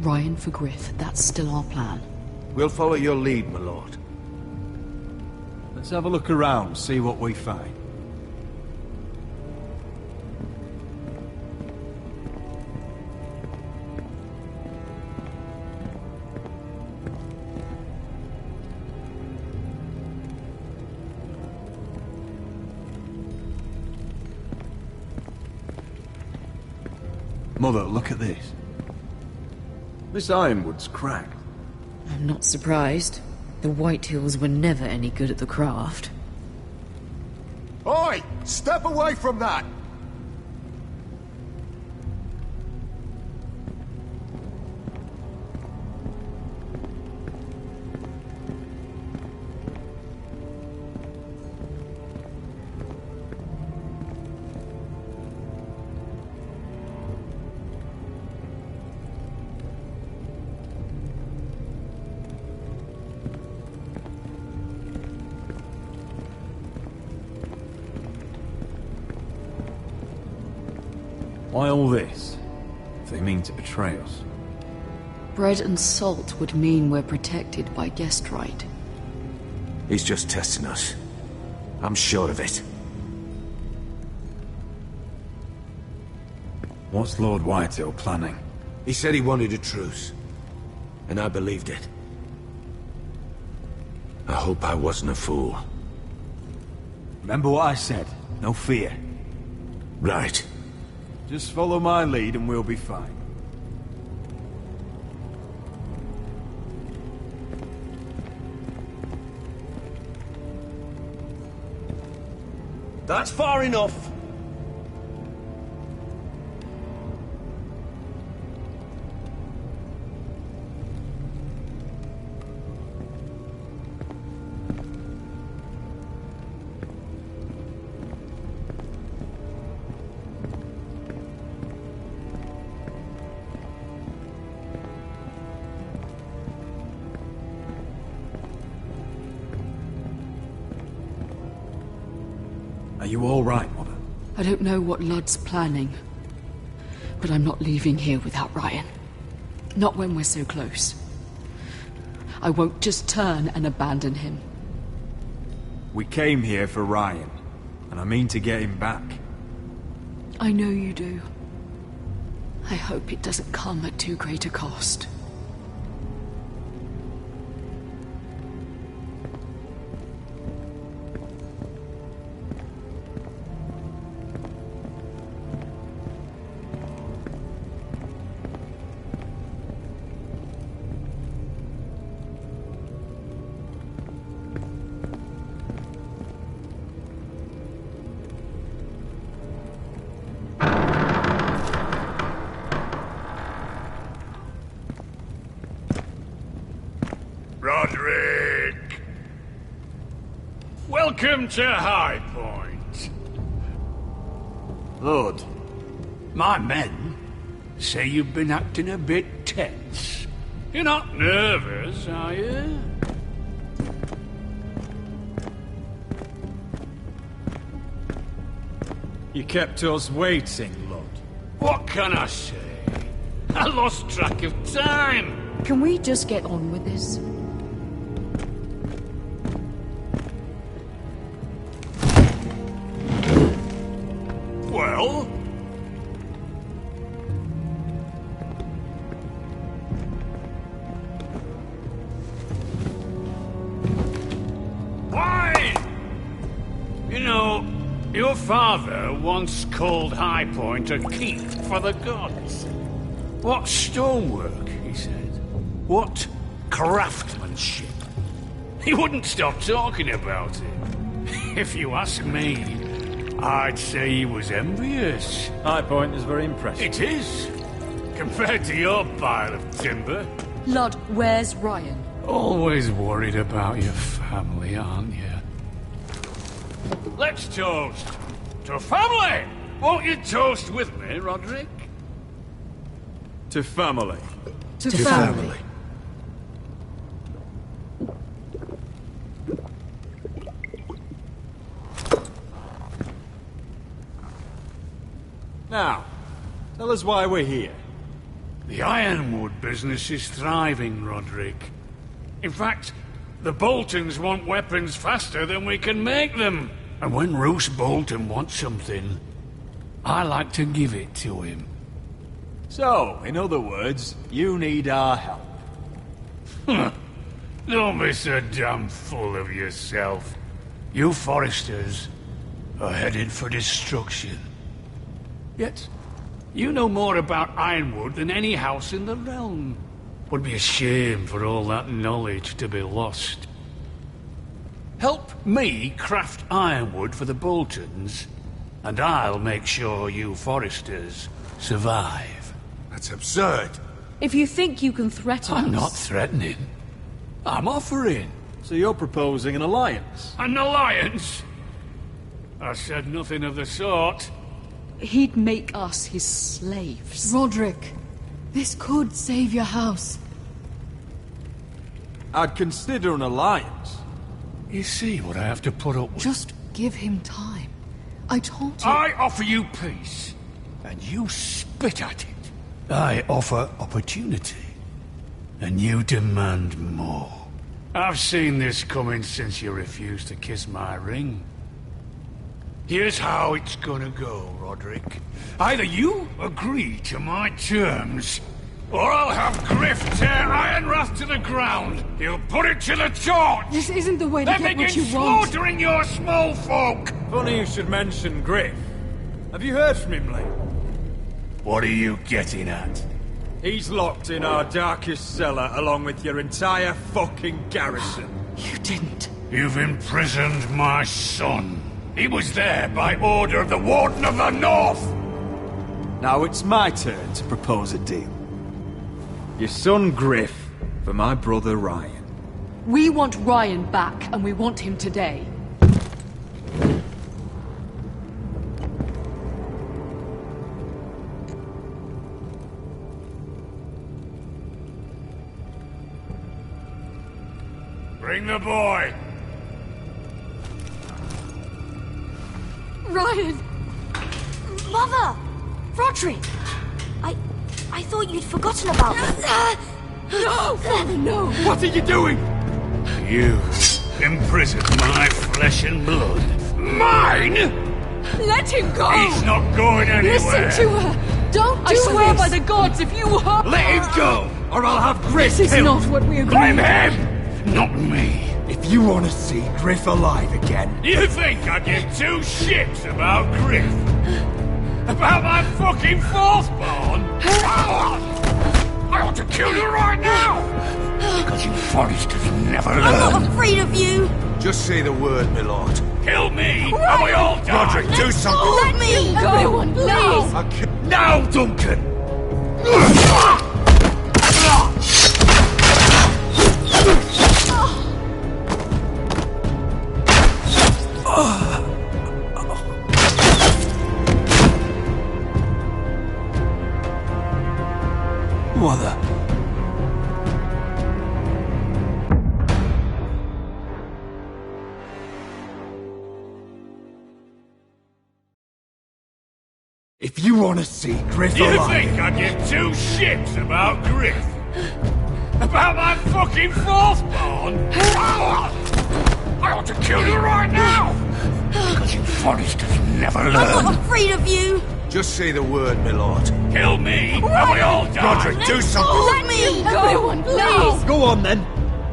[SPEAKER 13] Ryan for Griff, that's still our plan.
[SPEAKER 3] We'll follow your lead, my lord.
[SPEAKER 9] Let's have a look around, see what we find. Mother, look at this. This ironwood's cracked.
[SPEAKER 13] I'm not surprised. The Whitehills were never any good at the craft.
[SPEAKER 1] Oi! Step away from that!
[SPEAKER 9] Why all this? If they mean to betray us.
[SPEAKER 13] Bread and salt would mean we're protected by guest right.
[SPEAKER 1] He's just testing us. I'm sure of it.
[SPEAKER 21] What's Lord Whitehill planning?
[SPEAKER 1] He said he wanted a truce. And I believed it. I hope I wasn't a fool.
[SPEAKER 9] Remember what I said. No fear.
[SPEAKER 1] Right.
[SPEAKER 9] Just follow my lead and we'll be fine.
[SPEAKER 1] That's far enough.
[SPEAKER 9] Are you all right, Mother?
[SPEAKER 13] I don't know what Ludd's planning, but I'm not leaving here without Ryan. Not when we're so close. I won't just turn and abandon him.
[SPEAKER 9] We came here for Ryan, and I mean to get him back.
[SPEAKER 13] I know you do. I hope it doesn't come at too great a cost.
[SPEAKER 19] Roderick! Welcome to High Point. Lord, my men say you've been acting a bit tense. You're not nervous, are you?
[SPEAKER 11] You kept us waiting, Lord.
[SPEAKER 19] What can I say? I lost track of time.
[SPEAKER 13] Can we just get on with this?
[SPEAKER 19] Well? Why? You know, your father once called High Point a keep for the gods. What stonework, he said. What craftsmanship. He wouldn't stop talking about it. If you ask me, I'd say he was envious.
[SPEAKER 11] High Point is very impressive.
[SPEAKER 19] It is. Compared to your pile of timber.
[SPEAKER 13] Lord, where's Ryan?
[SPEAKER 19] Always worried about your family, aren't you? Let's toast to family! Won't you toast with me, Roderick?
[SPEAKER 11] To family.
[SPEAKER 13] To family.
[SPEAKER 11] Now, tell us why we're here.
[SPEAKER 19] The ironwood business is thriving, Roderick. In fact, the Boltons want weapons faster than we can make them. And when Roose Bolton wants something, I like to give it to him.
[SPEAKER 11] So, in other words, you need our help.
[SPEAKER 19] Don't be so damn full of yourself. You Foresters are headed for destruction. Yet, you know more about Ironwood than any house in the realm. Would be a shame for all that knowledge to be lost. Help me craft ironwood for the Boltons, and I'll make sure you Foresters survive.
[SPEAKER 17] That's absurd.
[SPEAKER 13] If you think you can threaten us...
[SPEAKER 19] I'm not threatening. I'm offering.
[SPEAKER 11] So you're proposing an alliance?
[SPEAKER 19] An alliance? I said nothing of the sort.
[SPEAKER 13] He'd make us his slaves.
[SPEAKER 12] Roderick, this could save your house.
[SPEAKER 11] I'd consider an alliance.
[SPEAKER 19] You see what I have to put up with?
[SPEAKER 12] Just give him time. I told you...
[SPEAKER 19] I offer you peace, and you spit at it. I offer opportunity, and you demand more. I've seen this coming since you refused to kiss my ring. Here's how it's gonna go, Roderick. Either you agree to my terms, or I'll have Griff tear Ironrath to the ground. He'll put it to the torch.
[SPEAKER 12] This isn't the way to
[SPEAKER 19] then
[SPEAKER 12] get what
[SPEAKER 19] begin
[SPEAKER 12] you want.
[SPEAKER 19] slaughtering your small folk.
[SPEAKER 11] Funny you should mention Griff. Have you heard from him lately?
[SPEAKER 19] What are you getting at?
[SPEAKER 11] He's locked in our darkest cellar along with your entire fucking garrison.
[SPEAKER 12] You didn't.
[SPEAKER 19] You've imprisoned my son. He was there by order of the Warden of the North.
[SPEAKER 11] Now it's my turn to propose a deal. Your son Griff for my brother Ryan.
[SPEAKER 13] We want Ryan back, and we want him today.
[SPEAKER 19] Bring the boy.
[SPEAKER 12] Ryan!
[SPEAKER 14] Mother! Roderick! I thought you'd forgotten about me.
[SPEAKER 12] No! Father, no!
[SPEAKER 11] What are you doing?
[SPEAKER 19] You imprisoned my flesh and blood. Mine?
[SPEAKER 12] Let him go!
[SPEAKER 19] He's not going anywhere.
[SPEAKER 12] Listen to her! Don't do
[SPEAKER 13] I swear
[SPEAKER 12] this.
[SPEAKER 13] by the gods, if you hurt...
[SPEAKER 19] Let him go, or I'll have Griff
[SPEAKER 12] This is
[SPEAKER 19] killed.
[SPEAKER 12] not what we agreed.
[SPEAKER 19] Blame him, not me.
[SPEAKER 11] If you want to see Griff alive again...
[SPEAKER 19] You think I give two shits about Griff? About my fucking fourthborn? I ought to kill you right now! Because you Foresters never learn.
[SPEAKER 14] I'm not afraid of you!
[SPEAKER 1] Just say the word, my lord.
[SPEAKER 19] Kill me, and we all die!
[SPEAKER 1] Roderick, do something!
[SPEAKER 14] Let me!
[SPEAKER 12] Everyone, please!
[SPEAKER 19] Now, Duncan!
[SPEAKER 9] You want to see Griff
[SPEAKER 19] You
[SPEAKER 9] alive?
[SPEAKER 19] think I give two shits about Griff? About my fucking fourthborn? I ought to kill you right now! Because you Forresters never learn.
[SPEAKER 4] I'm not afraid of you!
[SPEAKER 1] Just say the word, my lord.
[SPEAKER 19] Kill me, and we all die!
[SPEAKER 1] Roderick, do something!
[SPEAKER 4] Let me go!
[SPEAKER 12] Everyone, please!
[SPEAKER 9] Go on then.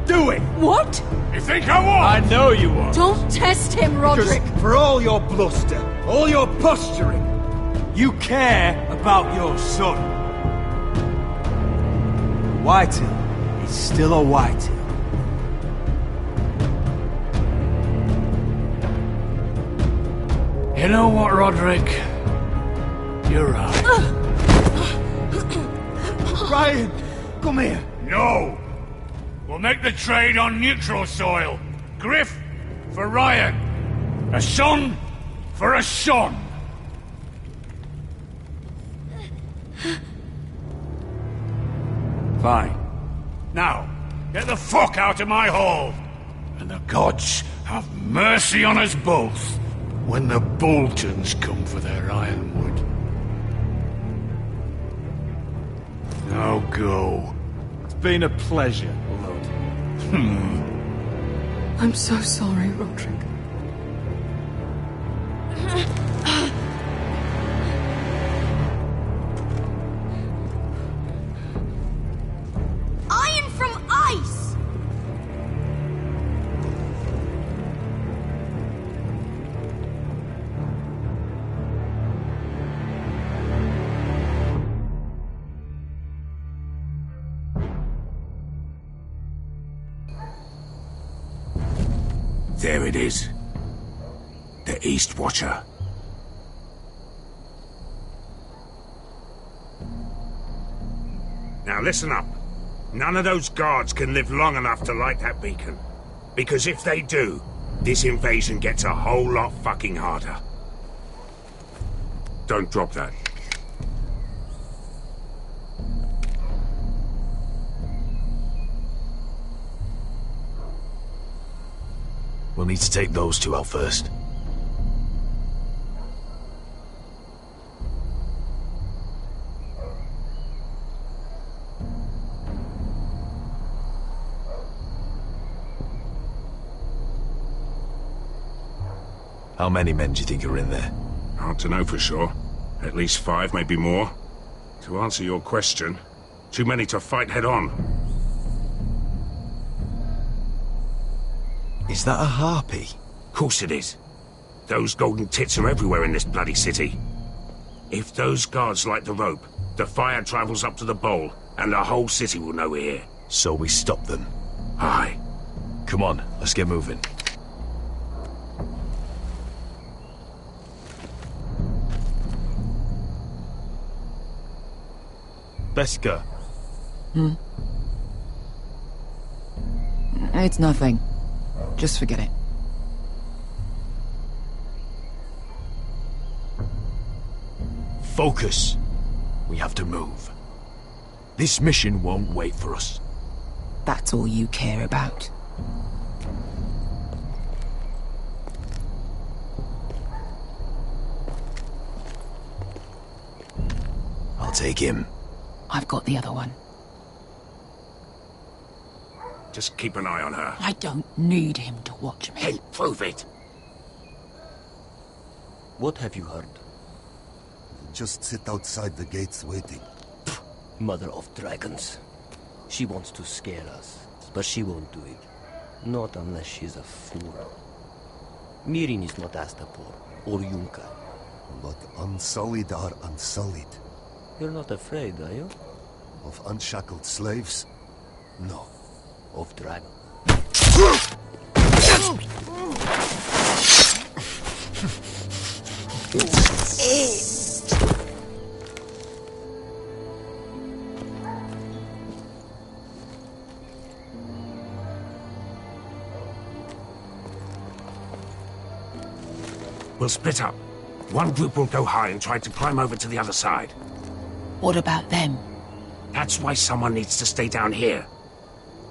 [SPEAKER 9] Do it.
[SPEAKER 12] What?
[SPEAKER 19] You think I won't?
[SPEAKER 9] I know you won't.
[SPEAKER 12] Don't test him, Roderick!
[SPEAKER 9] Because for all your bluster, all your posturing, you care about your son. Whitehill is still a Whitehill.
[SPEAKER 19] You know what, Roderick? You're right.
[SPEAKER 9] Ryan, come here.
[SPEAKER 19] No! We'll make the trade on neutral soil. Griff for Ryan. A son for a son. Fine. Now, get the fuck out of my hall. And the gods have mercy on us both when the Boltons come for their ironwood. Now go.
[SPEAKER 9] It's been a pleasure, Lord.
[SPEAKER 12] I'm so sorry, Roderick.
[SPEAKER 4] Iron from ice!
[SPEAKER 17] There it is. The East Watcher. Now listen up. None of those guards can live long enough to light that beacon. Because if they do, this invasion gets a whole lot fucking harder. Don't drop that.
[SPEAKER 1] We'll need to take those two out first. How many men do you think are in there?
[SPEAKER 17] Hard to know for sure. At least 5, maybe more. To answer your question, too many to fight head on.
[SPEAKER 1] Is that a harpy?
[SPEAKER 17] Course it is. Those golden tits are everywhere in this bloody city. If those guards light the rope, the fire travels up to the bowl, and the whole city will know we're here.
[SPEAKER 1] So we stop them.
[SPEAKER 17] Aye.
[SPEAKER 1] Come on, let's get moving. Beska.
[SPEAKER 12] It's nothing. Just forget it.
[SPEAKER 1] Focus. We have to move. This mission won't wait for us.
[SPEAKER 12] That's all you care about.
[SPEAKER 1] I'll take him.
[SPEAKER 12] I've got the other one.
[SPEAKER 17] Just keep an eye on her.
[SPEAKER 12] I don't need him to watch me.
[SPEAKER 17] Hey, prove it!
[SPEAKER 2] What have you heard?
[SPEAKER 22] Just sit outside the gates waiting.
[SPEAKER 2] Mother of dragons. She wants to scare us, but she won't do it. Not unless she's a fool. Mirin is not Astapor or Yunka.
[SPEAKER 22] But unsullied are unsullied.
[SPEAKER 2] You're not afraid, are you?
[SPEAKER 22] Of unshackled slaves? No.
[SPEAKER 2] Of dragons.
[SPEAKER 17] We'll split up. One group will go high and try to climb over to the other side.
[SPEAKER 12] What about them?
[SPEAKER 17] That's why someone needs to stay down here.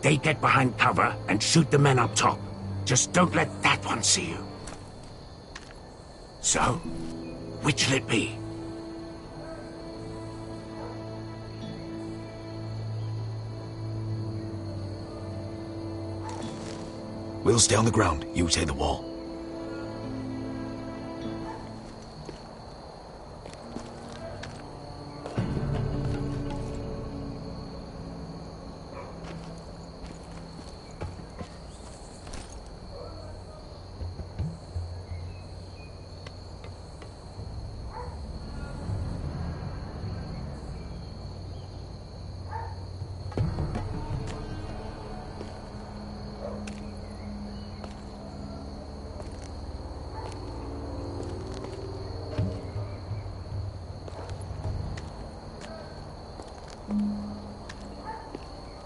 [SPEAKER 17] They get behind cover and shoot the men up top. Just don't let that one see you. So, which'll it be?
[SPEAKER 15] We'll stay on the ground. You take the wall.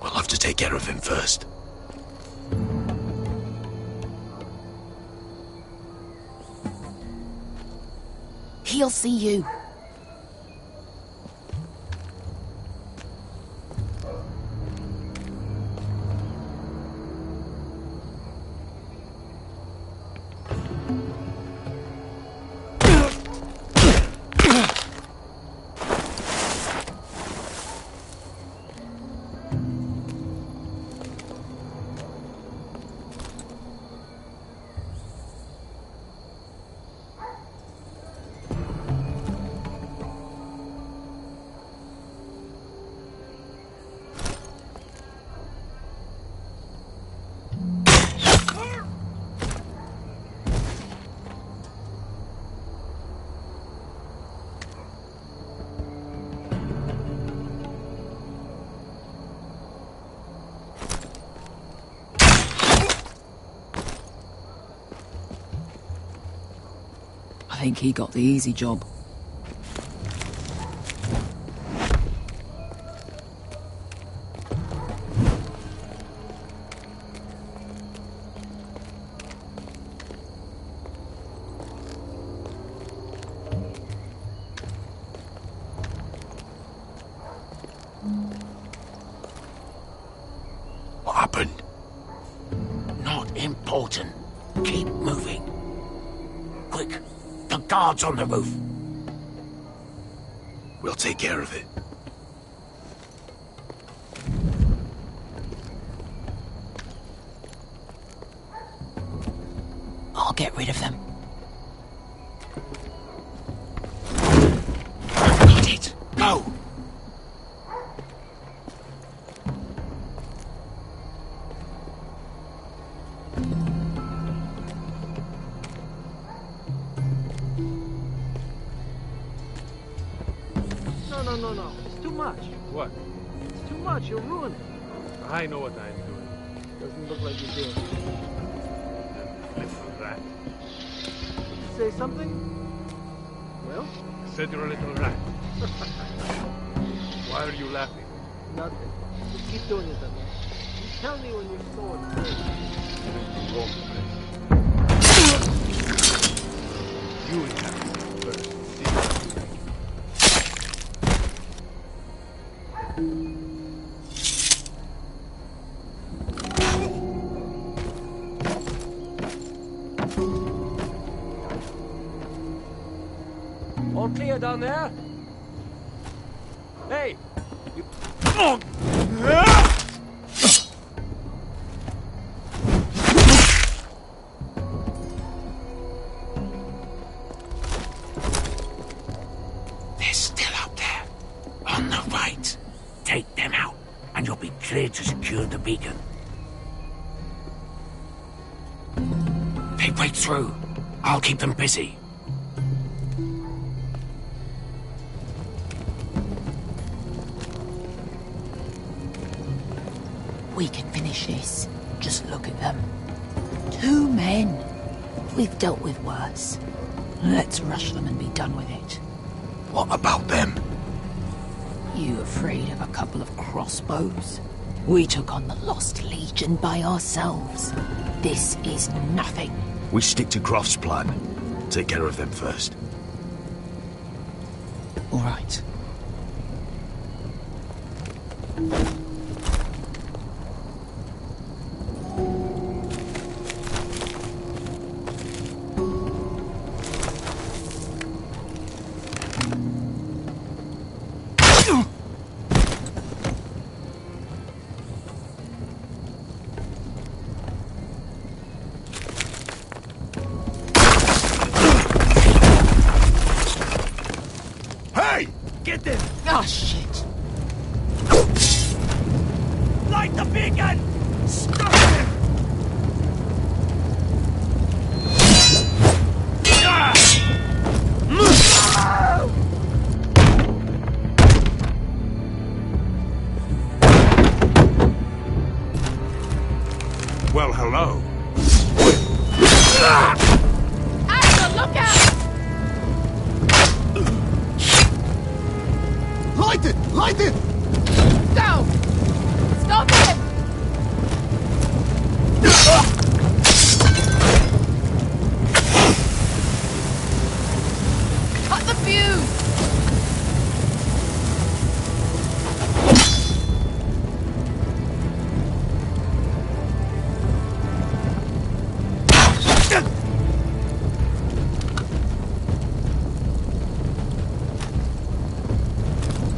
[SPEAKER 15] We'll have to take care of him first.
[SPEAKER 18] He'll see you.
[SPEAKER 13] I think he got the easy job.
[SPEAKER 15] What happened?
[SPEAKER 17] Not important. Keep moving. Quick. The guards on the roof.
[SPEAKER 15] We'll take care of it.
[SPEAKER 13] I'll get rid of them.
[SPEAKER 17] Got it. Go.
[SPEAKER 9] No. It's too much.
[SPEAKER 16] What?
[SPEAKER 9] It's too much. You'll ruin it.
[SPEAKER 16] I know what I'm doing.
[SPEAKER 9] Doesn't look like you're doing it.
[SPEAKER 16] Little rat.
[SPEAKER 9] Did you say something? Well?
[SPEAKER 16] I said you're a little rat. Why are you laughing?
[SPEAKER 9] Nothing. Just keep doing it, then. You tell me when you're slow and
[SPEAKER 16] You have first.
[SPEAKER 20] All clear down there? Hey! You...
[SPEAKER 17] They're still out there. On the right. Take them out, and you'll be clear to secure the beacon. They break through. I'll keep them busy.
[SPEAKER 13] We can finish this. Just look at them. 2 men. We've dealt with worse. Let's rush them and be done with it.
[SPEAKER 15] What about them?
[SPEAKER 13] You afraid of a couple of crossbows? We took on the Lost Legion by ourselves. This is nothing.
[SPEAKER 15] We stick to Croft's plan. Take care of them first.
[SPEAKER 13] All right.
[SPEAKER 9] the beacon! Stop him!
[SPEAKER 17] Well, hello.
[SPEAKER 13] Asher, look out!
[SPEAKER 1] Light it! Light it!
[SPEAKER 13] Go! Stop him! Cut the fuse!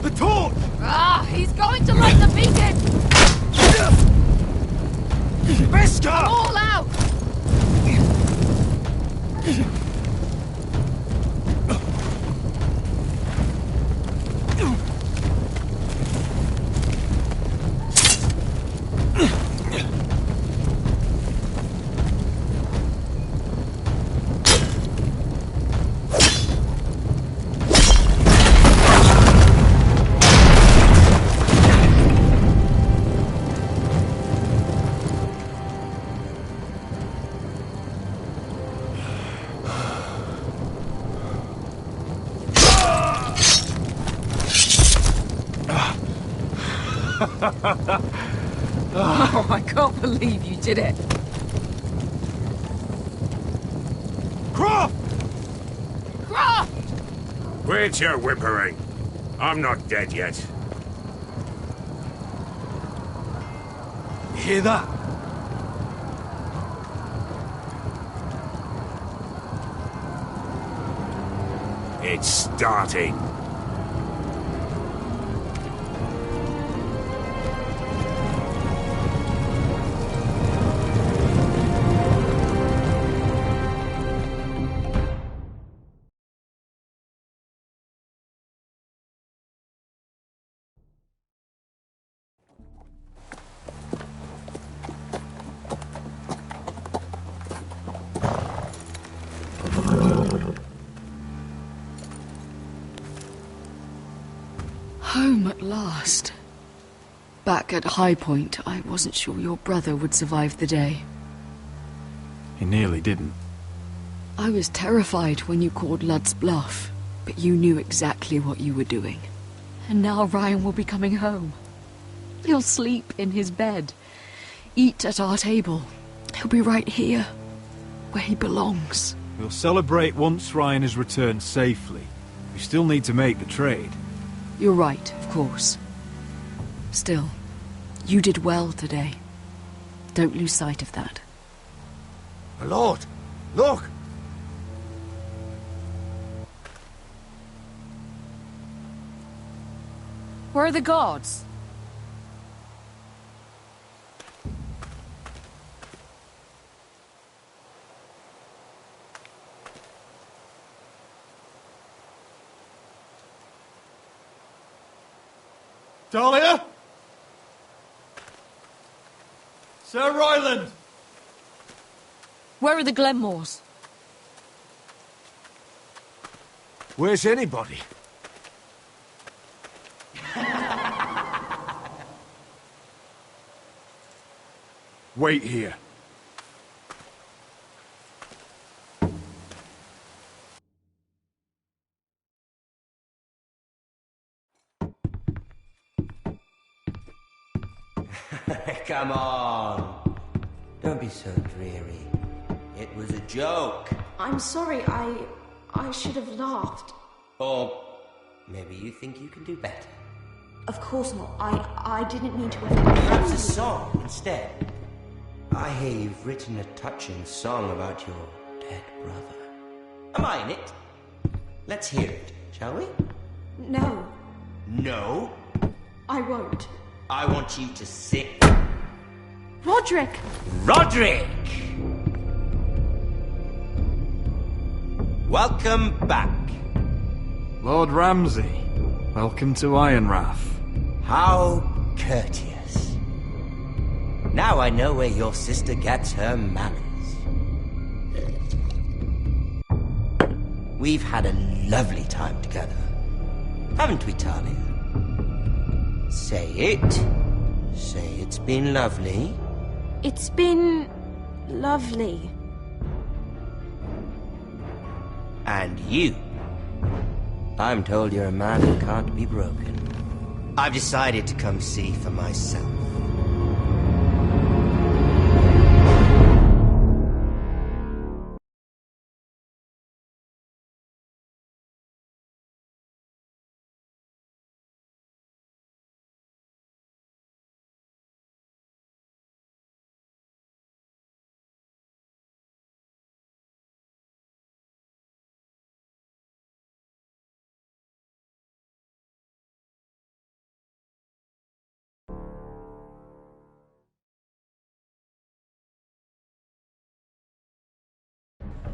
[SPEAKER 1] The torch!
[SPEAKER 13] Ah, he's going to light the beacon!
[SPEAKER 9] Vesca!
[SPEAKER 13] I'm all out! Oh, I can't believe you did it.
[SPEAKER 1] Croft!
[SPEAKER 13] Croft!
[SPEAKER 17] Quit your whimpering. I'm not dead yet.
[SPEAKER 9] You hear that?
[SPEAKER 17] It's starting.
[SPEAKER 12] Home at last. Back at High Point, I wasn't sure your brother would survive the day.
[SPEAKER 11] He nearly didn't.
[SPEAKER 12] I was terrified when you called Ludd's bluff, but you knew exactly what you were doing. And now Ryan will be coming home. He'll sleep in his bed, eat at our table. He'll be right here, where he belongs.
[SPEAKER 11] We'll celebrate once Ryan has returned safely. We still need to make the trade.
[SPEAKER 12] You're right, of course. Still, you did well today. Don't lose sight of that.
[SPEAKER 1] My lord, look!
[SPEAKER 13] Where are the guards?
[SPEAKER 9] Dahlia? Sir Ryland!
[SPEAKER 13] Where are the Glenmores?
[SPEAKER 1] Where's anybody?
[SPEAKER 11] Wait here.
[SPEAKER 2] Come on. Don't be so dreary. It was a joke.
[SPEAKER 14] I'm sorry, I should have laughed.
[SPEAKER 2] Or maybe you think you can do better.
[SPEAKER 14] Of course not. I didn't mean to
[SPEAKER 2] Perhaps a
[SPEAKER 14] offend you.
[SPEAKER 2] song instead. I hear you've written a touching song about your dead brother. Am I in it? Let's hear it, shall we?
[SPEAKER 14] No,
[SPEAKER 2] No.
[SPEAKER 14] I won't.
[SPEAKER 2] I want you to sing.
[SPEAKER 14] Roderick!
[SPEAKER 2] Roderick! Welcome back.
[SPEAKER 11] Lord Ramsay, welcome to Ironrath.
[SPEAKER 2] How courteous. Now I know where your sister gets her manners. We've had a lovely time together. Haven't we, Talia? Say it. Say it's been lovely.
[SPEAKER 14] It's been lovely.
[SPEAKER 2] And you? I'm told you're a man who can't be broken. I've decided to come see for myself.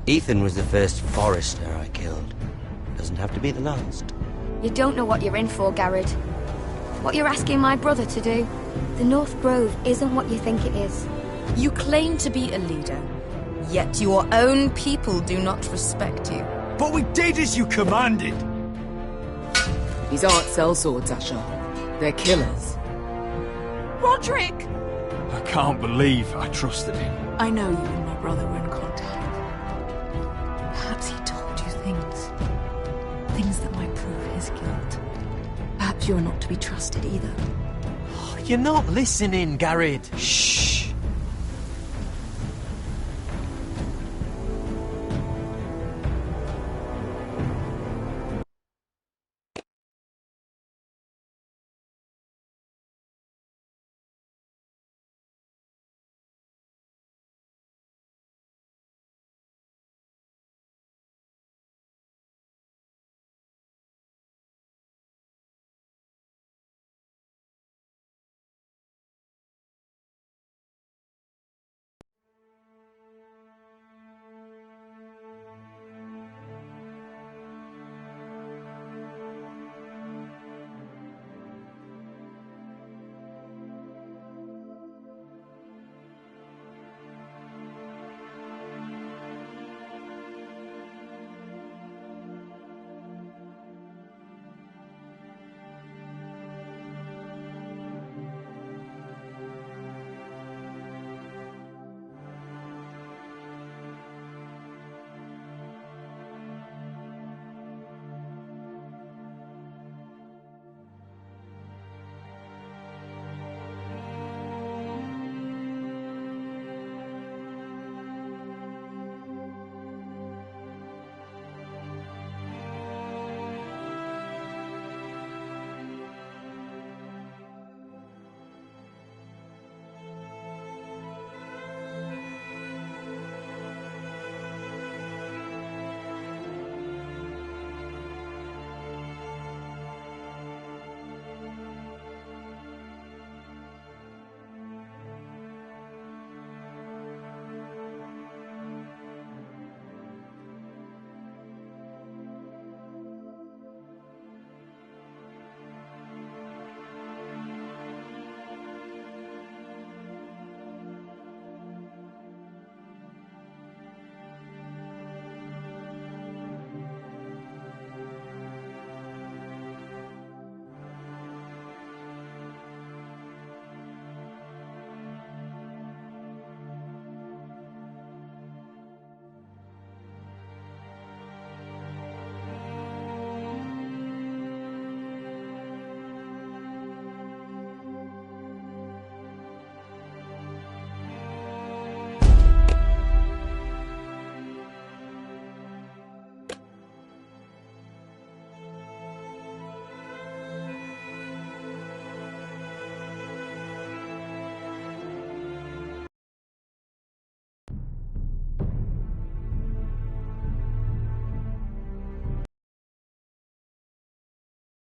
[SPEAKER 2] Ethan was the first Forester I killed. Doesn't have to be the last.
[SPEAKER 7] You don't know what you're in for, Garrett. What you're asking my brother to do. The North Grove isn't what you think it is.
[SPEAKER 4] You claim to be a leader, yet your own people do not respect you.
[SPEAKER 9] But we did as you commanded!
[SPEAKER 12] These aren't sellswords, Asher. They're killers.
[SPEAKER 14] Roderick!
[SPEAKER 11] I can't believe I trusted him.
[SPEAKER 12] I know you and my brother were in contact. Perhaps he told you things. Things that might prove his guilt. Perhaps you're not to be trusted either.
[SPEAKER 20] You're not listening, Garrett.
[SPEAKER 2] Shh!